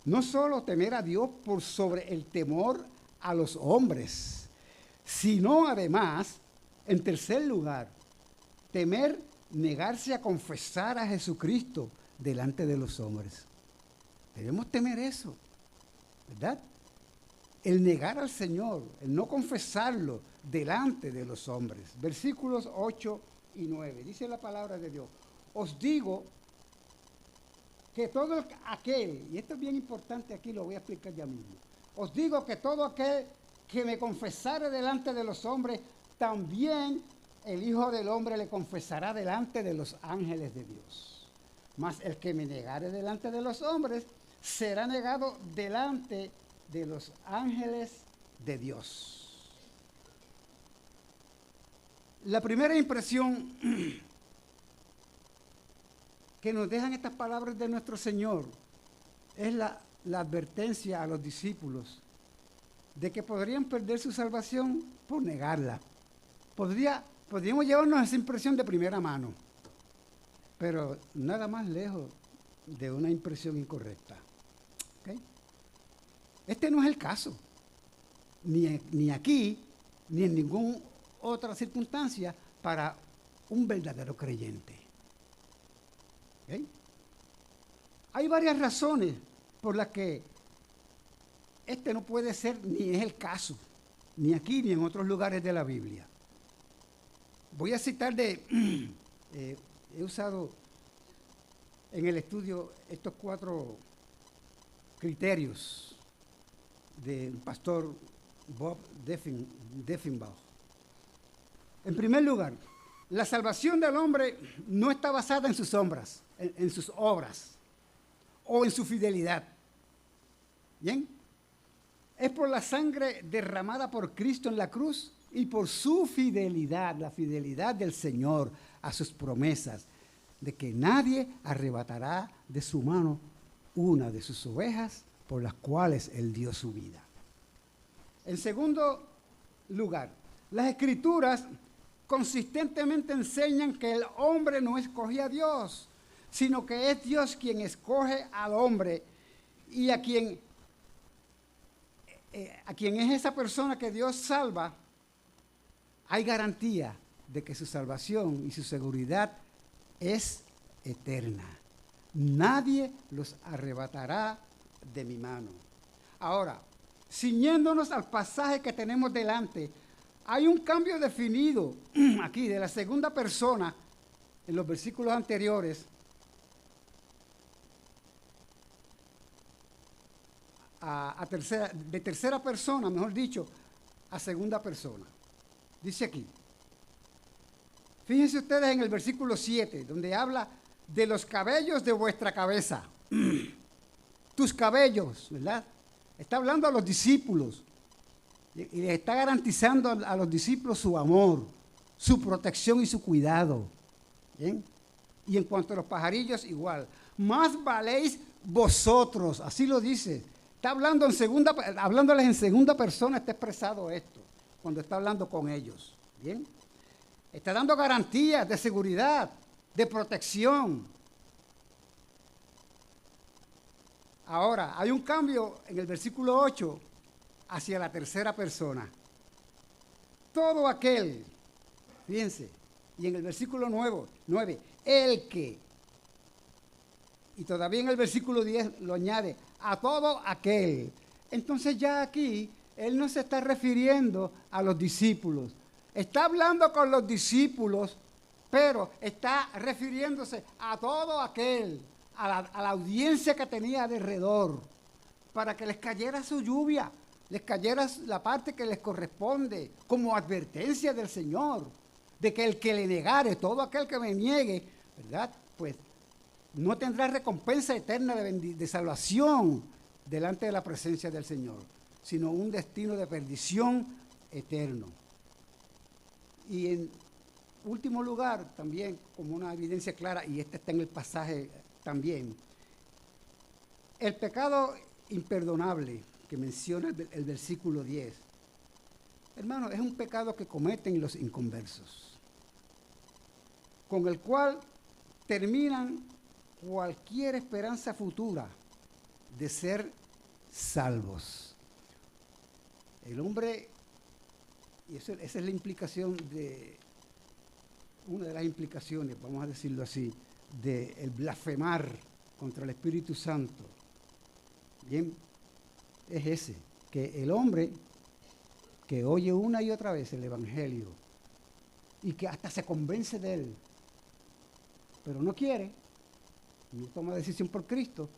S4: No solo temer a Dios por sobre el temor a los hombres, sino además, en tercer lugar, temer negarse a confesar a Jesucristo delante de los hombres. Debemos temer eso, ¿verdad? El negar al Señor, el no confesarlo delante de los hombres. Versículos 8 y 9. Dice la palabra de Dios: os digo que todo aquel, y esto es bien importante aquí, lo voy a explicar ya mismo. Os digo que todo aquel que me confesare delante de los hombres, también el Hijo del Hombre le confesará delante de los ángeles de Dios. Mas el que me negare delante de los hombres, será negado delante de los ángeles de Dios. La primera impresión que nos dejan estas palabras de nuestro Señor es la advertencia a los discípulos de que podrían perder su salvación por negarla. Podríamos llevarnos esa impresión de primera mano, pero nada más lejos de una impresión incorrecta. ¿Okay? Este no es el caso, ni aquí, ni en ninguna otra circunstancia para un verdadero creyente. ¿Okay? Hay varias razones por las que este no puede ser ni es el caso, ni aquí ni en otros lugares de la Biblia. Voy a citar he usado en el estudio estos 4 criterios del pastor Bob Deffinbaugh. En primer lugar, la salvación del hombre no está basada en sus obras, en sus obras o en su fidelidad. ¿Bien? Es por la sangre derramada por Cristo en la cruz y por su fidelidad, la fidelidad del Señor a sus promesas, de que nadie arrebatará de su mano una de sus ovejas por las cuales Él dio su vida. En segundo lugar, las Escrituras consistentemente enseñan que el hombre no escoge a Dios, sino que es Dios quien escoge al hombre y a quien es esa persona que Dios salva. Hay garantía de que su salvación y su seguridad es eterna. Nadie los arrebatará de mi mano. Ahora, ciñéndonos al pasaje que tenemos delante, hay un cambio definido aquí de la segunda persona en los versículos anteriores de tercera persona, mejor dicho, a segunda persona. Dice aquí, fíjense ustedes en el versículo 7, donde habla de los cabellos de vuestra cabeza. Tus cabellos, ¿verdad? Está hablando a los discípulos y les está garantizando a los discípulos su amor, su protección y su cuidado. ¿Bien? Y en cuanto a los pajarillos, igual. Más valéis vosotros, así lo dice. Está hablando hablándoles en segunda persona, está expresado esto, cuando está hablando con ellos. ¿Bien? Está dando garantías de seguridad, de protección. Ahora, hay un cambio en el versículo 8 hacia la tercera persona. Todo aquel, fíjense, y en el versículo 9, el que, y todavía en el versículo 10 lo añade, a todo aquel. Entonces ya aquí, él no se está refiriendo a los discípulos. Está hablando con los discípulos, pero está refiriéndose a todo aquel, a la audiencia que tenía alrededor, para que les cayera su lluvia, les cayera la parte que les corresponde, como advertencia del Señor, de que el que le negare, todo aquel que me niegue, ¿verdad? Pues no tendrá recompensa eterna de salvación delante de la presencia del Señor, sino un destino de perdición eterno. Y en último lugar, también como una evidencia clara, y este está en el pasaje también, el pecado imperdonable que menciona el versículo 10, hermano, es un pecado que cometen los inconversos, con el cual terminan cualquier esperanza futura de ser salvos. El hombre, y esa es la implicación de, una de las implicaciones, vamos a decirlo así, de el blasfemar contra el Espíritu Santo, bien, es ese, que el hombre que oye una y otra vez el Evangelio y que hasta se convence de él, pero no quiere, no toma decisión por Cristo,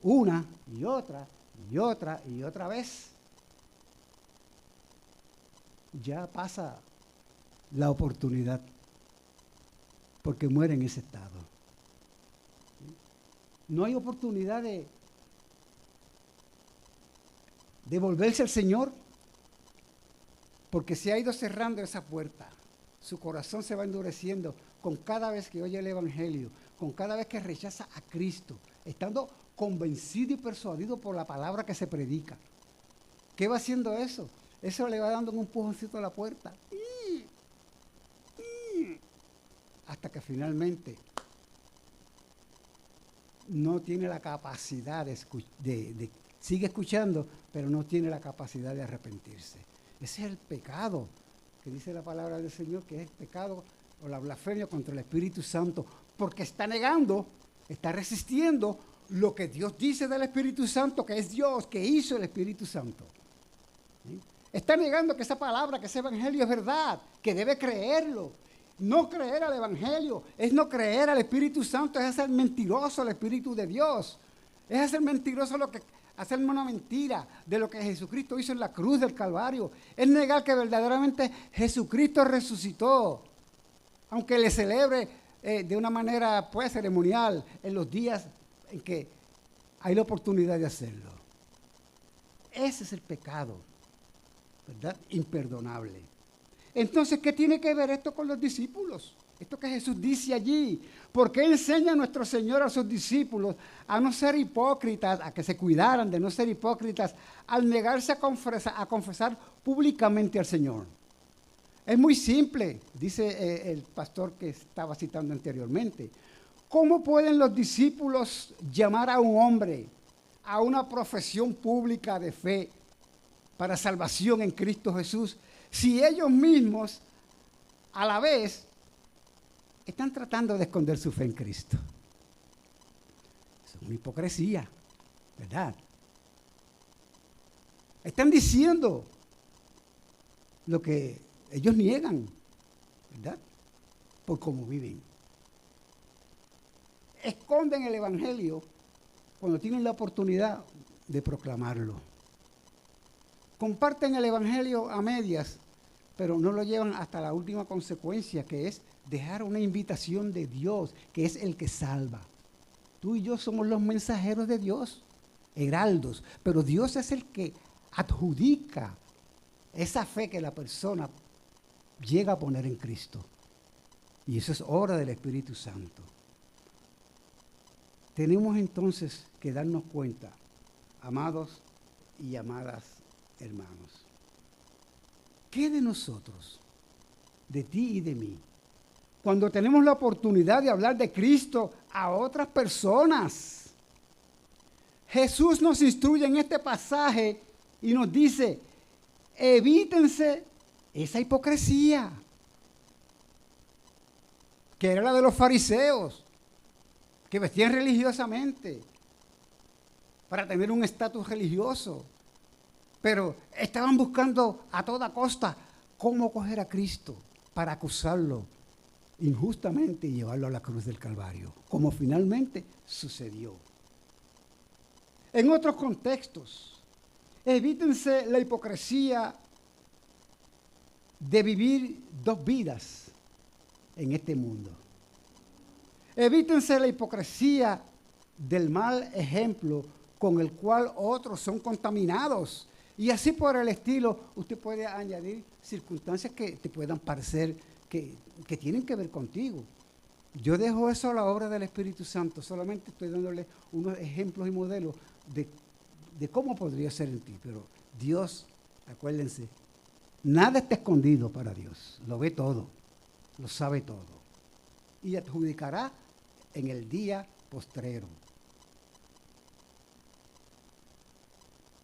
S4: una y otra y otra y otra vez, ya pasa la oportunidad, porque muere en ese estado. No hay oportunidad de volverse al Señor, porque se ha ido cerrando esa puerta. Su corazón se va endureciendo con cada vez que oye el Evangelio, con cada vez que rechaza a Cristo, estando convencido y persuadido por la palabra que se predica. ¿Qué va haciendo eso? Eso le va dando un empujoncito a la puerta. Hasta que finalmente no tiene la capacidad sigue escuchando, pero no tiene la capacidad de arrepentirse. Ese es el pecado que dice la palabra del Señor, que es el pecado o la blasfemia contra el Espíritu Santo, porque está negando, está resistiendo lo que Dios dice del Espíritu Santo, que es Dios, que hizo el Espíritu Santo. ¿Sí? Está negando que esa palabra, que ese Evangelio es verdad, que debe creerlo. No creer al Evangelio es no creer al Espíritu Santo, es hacer mentiroso al Espíritu de Dios. Es hacer mentiroso hacerme una mentira de lo que Jesucristo hizo en la cruz del Calvario. Es negar que verdaderamente Jesucristo resucitó, aunque le celebre de una manera pues ceremonial en los días en que hay la oportunidad de hacerlo. Ese es el pecado, ¿verdad? Imperdonable. Entonces, ¿qué tiene que ver esto con los discípulos? Esto que Jesús dice allí. ¿Por qué enseña nuestro Señor a sus discípulos a no ser hipócritas, a que se cuidaran de no ser hipócritas, al negarse a confesar públicamente al Señor? Es muy simple, dice el pastor que estaba citando anteriormente. ¿Cómo pueden los discípulos llamar a un hombre a una profesión pública de fe para salvación en Cristo Jesús, si ellos mismos a la vez están tratando de esconder su fe en Cristo? Es una hipocresía, ¿verdad? Están diciendo lo que ellos niegan, ¿verdad? Por cómo viven. Esconden el Evangelio cuando tienen la oportunidad de proclamarlo. Comparten el Evangelio a medias pero no lo llevan hasta la última consecuencia, que es dejar una invitación de Dios, que es el que salva. Tú y yo somos los mensajeros de Dios, heraldos, pero Dios es el que adjudica esa fe que la persona llega a poner en Cristo. Y eso es obra del Espíritu Santo. Tenemos entonces que darnos cuenta, amados y amadas hermanos, ¿qué de nosotros, de ti y de mí, cuando tenemos la oportunidad de hablar de Cristo a otras personas? Jesús nos instruye en este pasaje y nos dice, evítense esa hipocresía, que era la de los fariseos, que vestían religiosamente para tener un estatus religioso, pero estaban buscando a toda costa cómo coger a Cristo para acusarlo injustamente y llevarlo a la cruz del Calvario, como finalmente sucedió. En otros contextos, evítense la hipocresía de vivir dos vidas en este mundo. Evítense la hipocresía del mal ejemplo con el cual otros son contaminados. Y así por el estilo, usted puede añadir circunstancias que te puedan parecer que tienen que ver contigo. Yo dejo eso a la obra del Espíritu Santo, solamente estoy dándole unos ejemplos y modelos de cómo podría ser en ti. Pero Dios, acuérdense, nada está escondido para Dios, lo ve todo, lo sabe todo. Y adjudicará en el día postrero.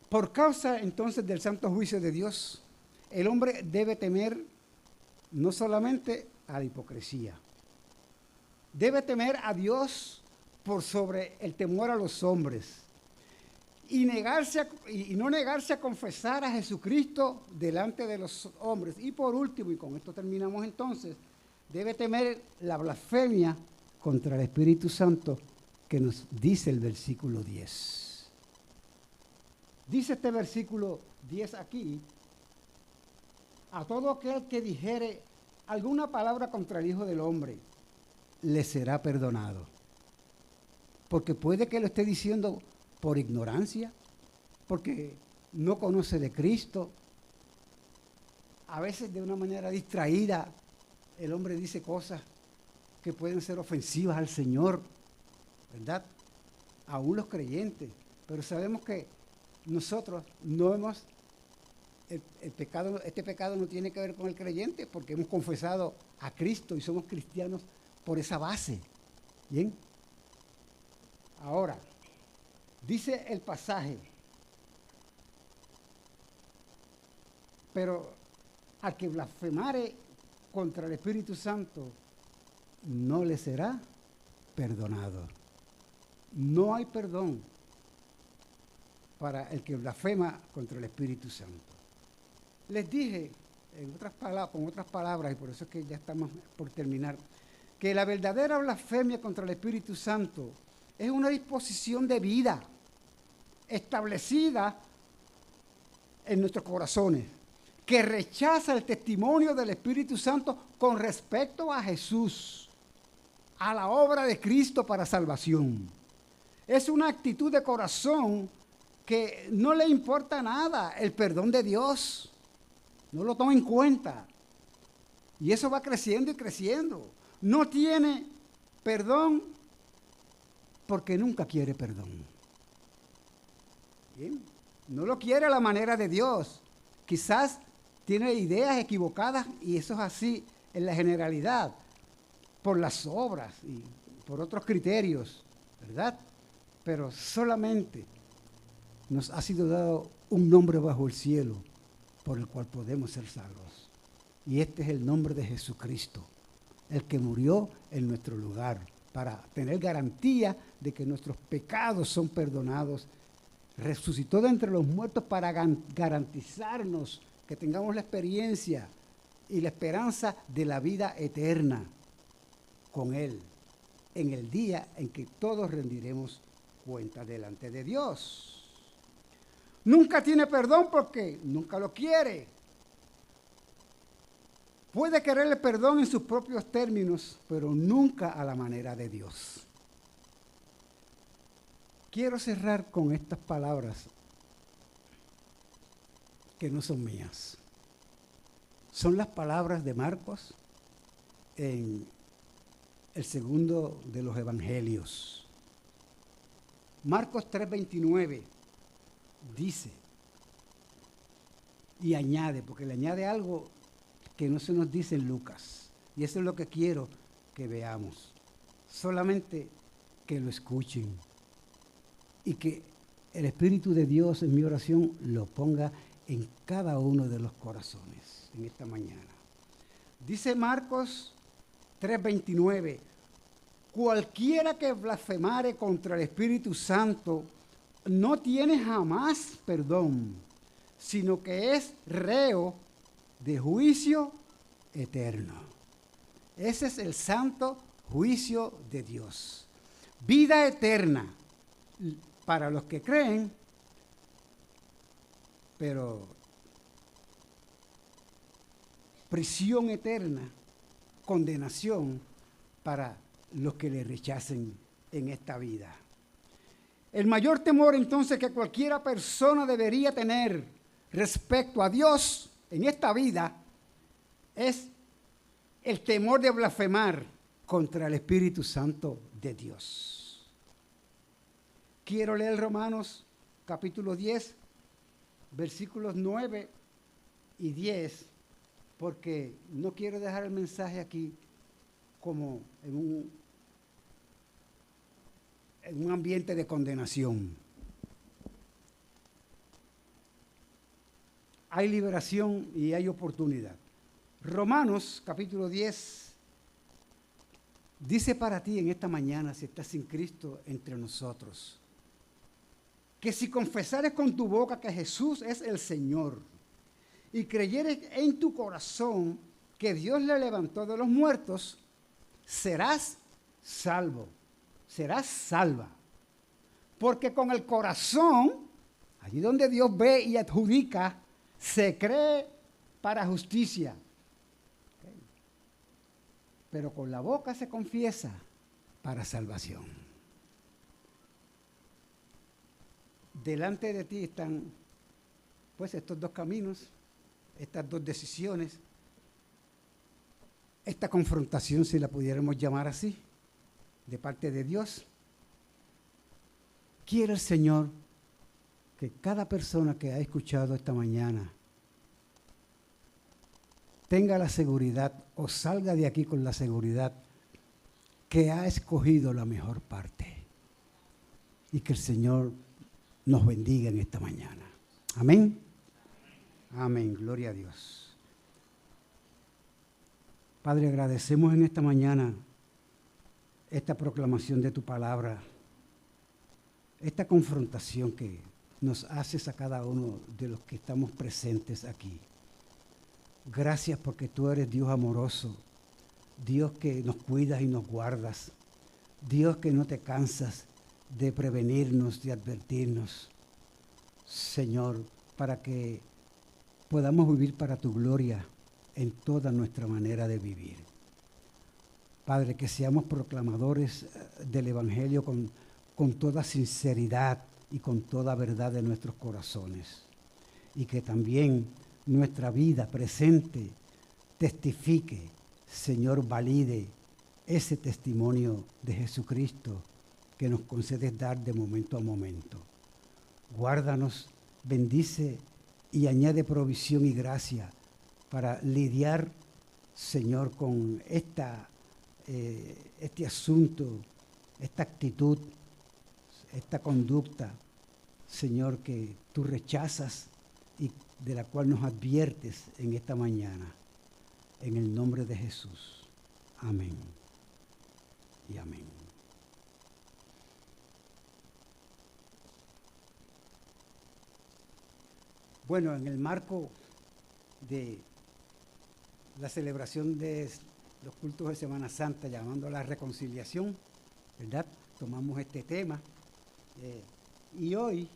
S4: Por causa entonces del santo juicio de Dios, el hombre debe temer no solamente a la hipocresía, debe temer a Dios por sobre el temor a los hombres y no negarse a confesar a Jesucristo delante de los hombres. Y por último, y con esto terminamos entonces, debe temer la blasfemia contra el Espíritu Santo que nos dice el versículo 10. Dice este versículo 10 aquí, a todo aquel que dijere alguna palabra contra el Hijo del Hombre, le será perdonado. Porque puede que lo esté diciendo por ignorancia, porque no conoce de Cristo. A veces de una manera distraída, el hombre dice cosas que pueden ser ofensivas al Señor, ¿verdad? Aún los creyentes. Pero sabemos que nosotros no hemos, este pecado no tiene que ver con el creyente, porque hemos confesado a Cristo y somos cristianos por esa base. ¿Bien? Ahora, dice el pasaje, pero al que blasfemare contra el Espíritu Santo, no le será perdonado. No hay perdón para el que blasfema contra el Espíritu Santo. Les dije, con otras palabras, y por eso es que ya estamos por terminar, que la verdadera blasfemia contra el Espíritu Santo es una disposición de vida establecida en nuestros corazones, que rechaza el testimonio del Espíritu Santo con respecto a Jesús, a la obra de Cristo para salvación. Es una actitud de corazón que no le importa nada el perdón de Dios, no lo toma en cuenta. Y eso va creciendo y creciendo. No tiene perdón porque nunca quiere perdón. ¿Bien? No lo quiere a la manera de Dios. Quizás tiene ideas equivocadas y eso es así en la generalidad, por las obras y por otros criterios, ¿verdad? Pero solamente nos ha sido dado un nombre bajo el cielo por el cual podemos ser salvos. Y este es el nombre de Jesucristo, el que murió en nuestro lugar para tener garantía de que nuestros pecados son perdonados. Resucitó de entre los muertos para garantizarnos que tengamos la experiencia y la esperanza de la vida eterna con Él, en el día en que todos rendiremos cuenta delante de Dios. Nunca tiene perdón porque nunca lo quiere. puede querer el perdón en sus propios términos, pero nunca a la manera de Dios. Quiero cerrar con estas palabras que no son mías. Son las palabras de Marcos en el segundo de los evangelios. Marcos 3:29 dice y añade, porque le añade algo que no se nos dice en Lucas. Y eso es lo que quiero que veamos. Solamente que lo escuchen y que el Espíritu de Dios en mi oración lo ponga en cada uno de los corazones en esta mañana. Dice Marcos 3:29, cualquiera que blasfemare contra el Espíritu Santo no tiene jamás perdón, sino que es reo de juicio eterno. Ese es el santo juicio de Dios. Vida eterna para los que creen, pero prisión eterna, condenación para los que le rechacen en esta vida. El mayor temor entonces que cualquiera persona debería tener respecto a Dios en esta vida es el temor de blasfemar contra el Espíritu Santo de Dios. Quiero leer Romanos capítulo 10, versículos 9 y 10, porque no quiero dejar el mensaje aquí como en un ambiente de condenación. Hay liberación y hay oportunidad. Romanos capítulo 10 dice para ti en esta mañana, si estás sin Cristo entre nosotros, que si confesares con tu boca que Jesús es el Señor y creyeres en tu corazón que Dios le levantó de los muertos, serás salvo, serás salva. Porque con el corazón, allí donde Dios ve y adjudica, se cree para justicia. Okay. Pero con la boca se confiesa para salvación. Delante de ti están pues estos dos caminos, estas dos decisiones, esta confrontación, si la pudiéramos llamar así, de parte de Dios. Quiere el Señor que cada persona que ha escuchado esta mañana tenga la seguridad o salga de aquí con la seguridad que ha escogido la mejor parte. Y que el Señor nos bendiga en esta mañana. Amén. Amén. Gloria a Dios. Padre, agradecemos en esta mañana esta proclamación de tu palabra, esta confrontación que nos haces a cada uno de los que estamos presentes aquí. Gracias porque tú eres Dios amoroso, Dios que nos cuidas y nos guardas, Dios que no te cansas de prevenirnos, de advertirnos, Señor, para que podamos vivir para tu gloria en toda nuestra manera de vivir. Padre, que seamos proclamadores del Evangelio con toda sinceridad y con toda verdad de nuestros corazones. Y que también nuestra vida presente testifique, Señor, valide ese testimonio de Jesucristo que nos concedes dar de momento a momento. Guárdanos, bendice y añade provisión y gracia para lidiar, Señor, con este asunto, esta actitud, esta conducta, Señor, que tú rechazas y de la cual nos adviertes en esta mañana. En el nombre de Jesús. Amén. Y amén. Bueno, en el marco de la celebración de los cultos de Semana Santa, llamando a la reconciliación, ¿verdad? Tomamos este tema. Y hoy,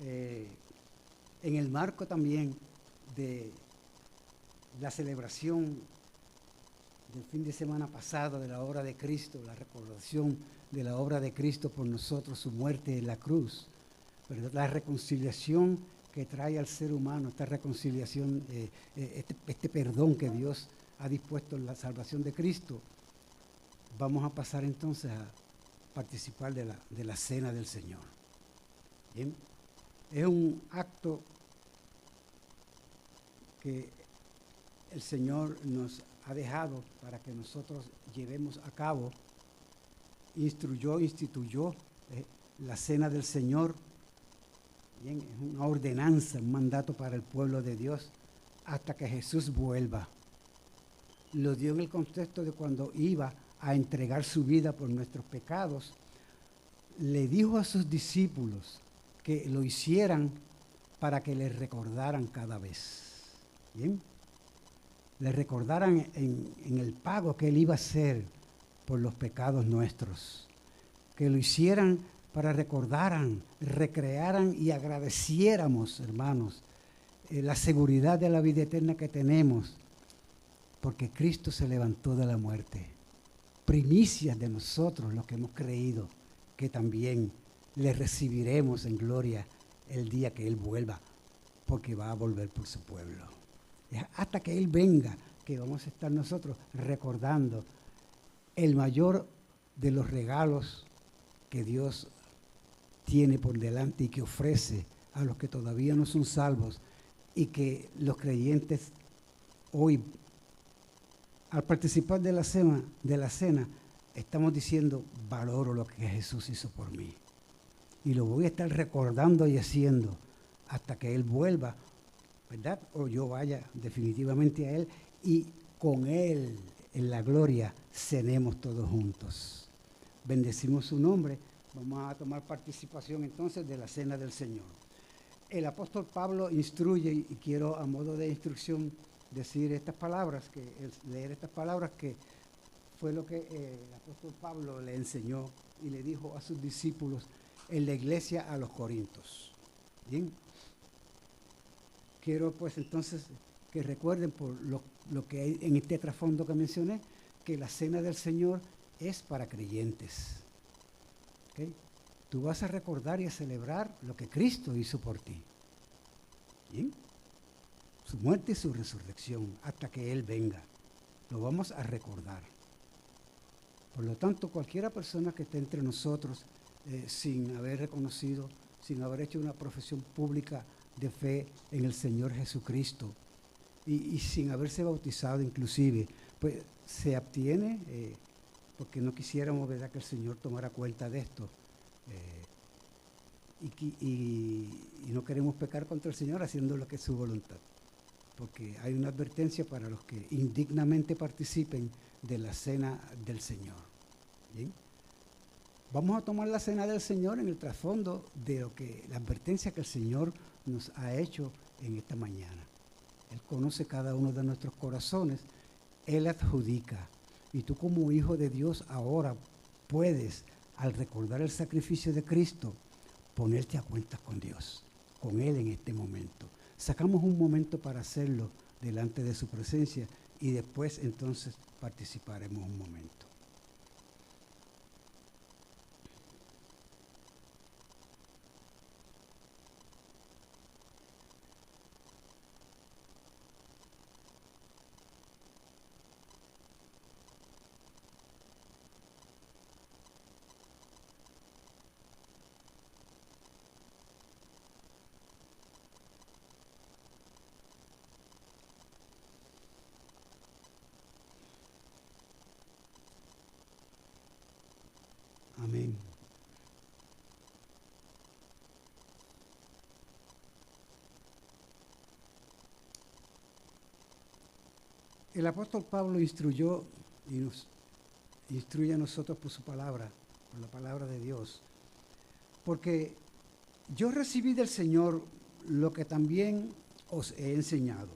S4: en el marco también de la celebración del fin de semana pasado, de la obra de Cristo, la recordación de la obra de Cristo por nosotros, su muerte en la cruz, ¿verdad? La reconciliación que trae al ser humano, esta reconciliación, este perdón que Dios ha dispuesto en la salvación de Cristo. Vamos a pasar entonces a participar de la cena del Señor. ¿Bien? Es un acto que el Señor nos ha dejado para que nosotros llevemos a cabo. Instituyó la cena del Señor. Bien, es una ordenanza, un mandato para el pueblo de Dios hasta que Jesús vuelva. Lo dio en el contexto de cuando iba a entregar su vida por nuestros pecados. Le dijo a sus discípulos que lo hicieran para que le recordaran cada vez. Bien, le recordaran en el pago que él iba a hacer por los pecados nuestros. Que lo hicieran para recordaran, recrearan y agradeciéramos, hermanos, la seguridad de la vida eterna que tenemos, porque Cristo se levantó de la muerte. Primicias de nosotros, los que hemos creído, que también le recibiremos en gloria el día que Él vuelva, porque va a volver por su pueblo. Hasta que Él venga, que vamos a estar nosotros recordando el mayor de los regalos que Dios tiene por delante y que ofrece a los que todavía no son salvos, y que los creyentes hoy, al participar de la cena, estamos diciendo: valoro lo que Jesús hizo por mí y lo voy a estar recordando y haciendo hasta que Él vuelva, ¿verdad? O yo vaya definitivamente a Él y con Él en la gloria cenemos todos juntos. Bendecimos su nombre. Vamos a tomar participación entonces de la cena del Señor. El apóstol Pablo instruye, y quiero a modo de instrucción decir estas palabras, leer estas palabras, que fue lo que el apóstol Pablo le enseñó y le dijo a sus discípulos en la iglesia a los Corintios. Bien. Quiero pues entonces que recuerden por lo que hay en este trasfondo que mencioné, que la cena del Señor es para creyentes. ¿Okay? Tú vas a recordar y a celebrar lo que Cristo hizo por ti. ¿Bien? Su muerte y su resurrección hasta que Él venga. Lo vamos a recordar. Por lo tanto, cualquiera persona que esté entre nosotros sin haber reconocido, sin haber hecho una profesión pública de fe en el Señor Jesucristo y sin haberse bautizado inclusive, pues se abstiene porque no quisiéramos, ¿verdad?, que el Señor tomara cuenta de esto. Y no queremos pecar contra el Señor haciendo lo que es su voluntad, porque hay una advertencia para los que indignamente participen de la cena del Señor. ¿Bien? Vamos a tomar la cena del Señor en el trasfondo de la advertencia que el Señor nos ha hecho en esta mañana. Él conoce cada uno de nuestros corazones, Él adjudica, y tú como hijo de Dios ahora puedes, al recordar el sacrificio de Cristo, ponerte a cuentas con Dios, con Él en este momento. Sacamos un momento para hacerlo delante de su presencia y después entonces participaremos un momento. Amén. El apóstol Pablo instruyó y nos instruye a nosotros por su palabra, por la palabra de Dios. Porque yo recibí del Señor lo que también os he enseñado.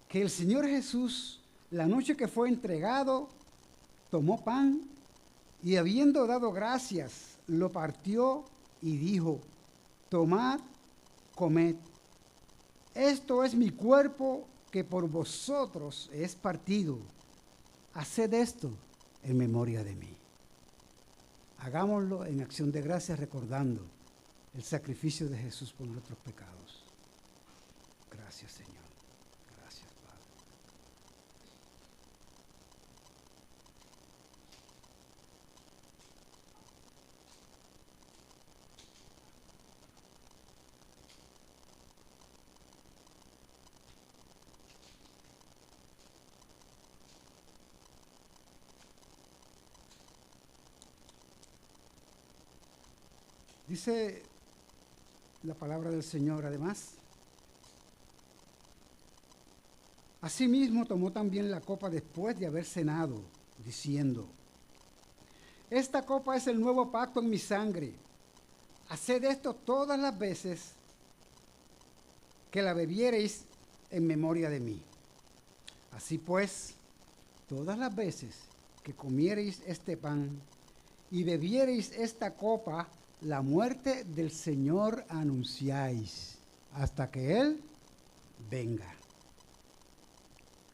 S4: Que el Señor Jesús, la noche que fue entregado, tomó pan y habiendo dado gracias, lo partió y dijo: tomad, comed, esto es mi cuerpo que por vosotros es partido, haced esto en memoria de mí. Hagámoslo en acción de gracias recordando el sacrificio de Jesús por nuestros pecados. Gracias, Señor. Gracias, Padre. Dice la palabra del Señor, además, asimismo tomó también la copa después de haber cenado, diciendo, esta copa es el nuevo pacto en mi sangre. Haced esto todas las veces que la bebiereis en memoria de mí. Así pues, todas las veces que comiereis este pan y bebiereis esta copa, la muerte del Señor anunciáis hasta que Él venga.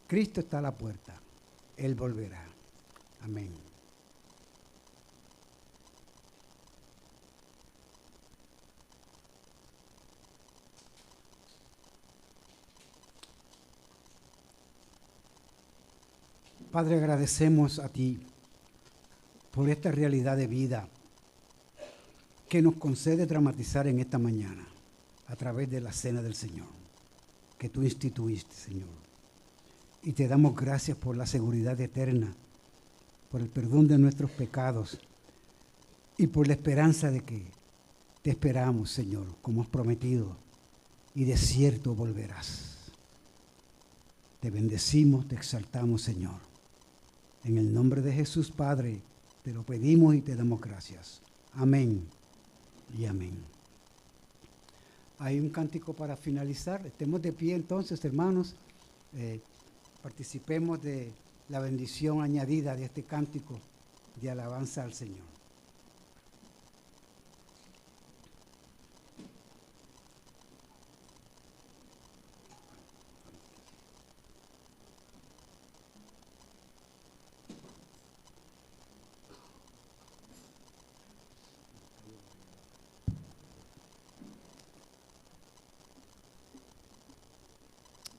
S4: Cristo está a la puerta. Él volverá. Amén. Padre, agradecemos a ti por esta realidad de vida que nos concede dramatizar en esta mañana a través de la cena del Señor, que tú instituiste, Señor. Y te damos gracias por la seguridad eterna, por el perdón de nuestros pecados y por la esperanza de que te esperamos, Señor, como has prometido, y de cierto volverás. Te bendecimos, te exaltamos, Señor. En el nombre de Jesús, Padre, te lo pedimos y te damos gracias. Amén. Y amén. Hay un cántico para finalizar. Estemos de pie entonces, hermanos. Participemos de la bendición añadida de este cántico de alabanza al Señor.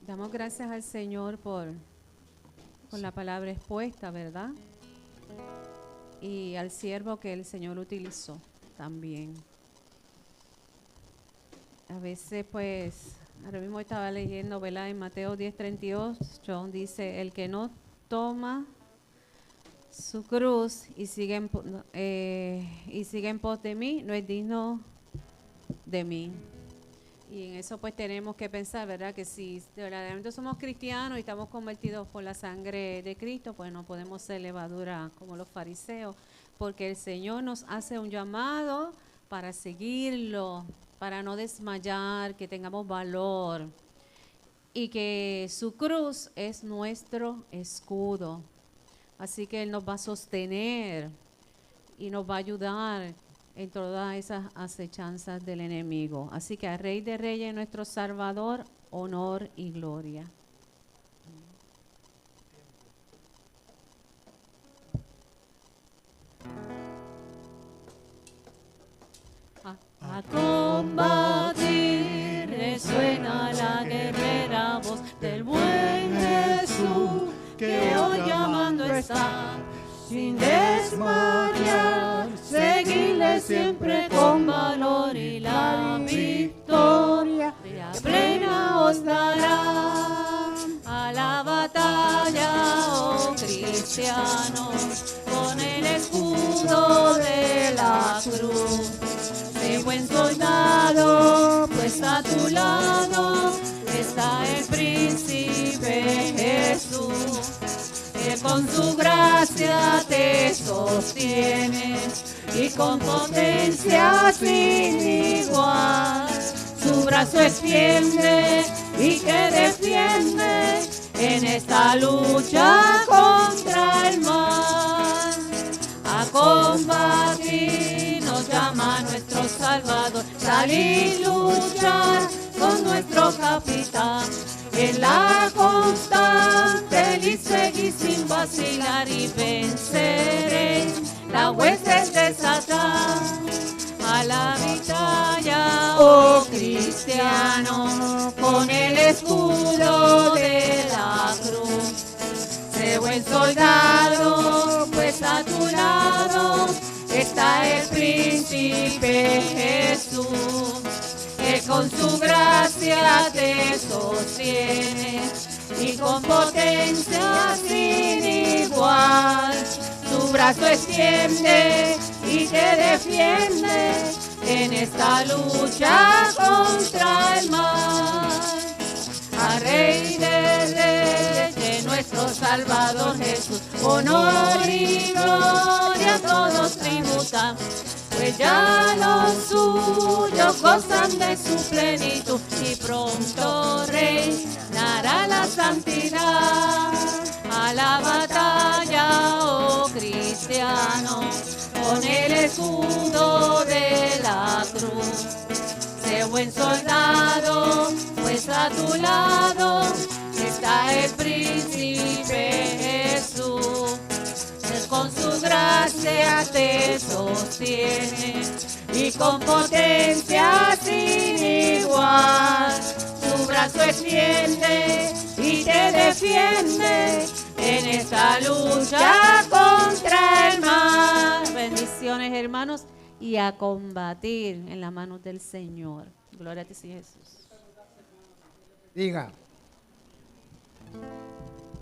S2: Damos gracias al Señor por la palabra expuesta, ¿verdad? Y al siervo que el Señor utilizó también. A veces, pues, ahora mismo estaba leyendo, ¿verdad? En Mateo 10:38 dice, el que no toma su cruz y sigue en pos de mí, no es digno de mí. Y en eso pues tenemos que pensar, ¿verdad? Que si verdaderamente somos cristianos y estamos convertidos por la sangre de Cristo, pues no podemos ser levadura como los fariseos, porque el Señor nos hace un llamado para seguirlo, para no desmayar, que tengamos valor y que su cruz es nuestro escudo. Así que Él nos va a sostener y nos va a ayudar en todas esas acechanzas del enemigo. Así que al Rey de Reyes, nuestro Salvador, honor y gloria.
S3: A combatir resuena la guerrera voz del buen Jesús, que hoy llamando está, sin desmayar, seguirle siempre con valor, y la victoria plena os dará. A la batalla, oh cristianos, con el escudo de la cruz. Sé buen soldado, pues a tu lado está el príncipe Jesús, que con su gracia te sostiene y con potencia sin igual su brazo extiende y que defiende en esta lucha contra el mal. A combatir nos llama nuestro Salvador, salir luchar con nuestro capitán, En la constante y seguir sin vacilar y venceré la huestes de Satán. A la batalla, oh cristiano, con el escudo de la cruz. Sé buen soldado, pues a tu lado está el príncipe Jesús, que con su gracia te sostiene y con potencia sin igual. Su brazo extiende y te defiende en esta lucha contra el mal. A Rey de Reyes, nuestro Salvador Jesús, honor y gloria a todos tributan, pues ya los suyos gozan de su plenitud y pronto reinará la santidad. A la batalla, oh cristiano, con el escudo de la cruz. Sé buen soldado, pues a tu lado está el príncipe Jesús, que con su gracia te sostiene y con potencia sin igual. Su brazo extiende y te defiende en esta lucha contra el mal.
S2: Bendiciones, hermanos, y a combatir en las manos del Señor. Gloria a ti, Señor Jesús.
S5: Diga.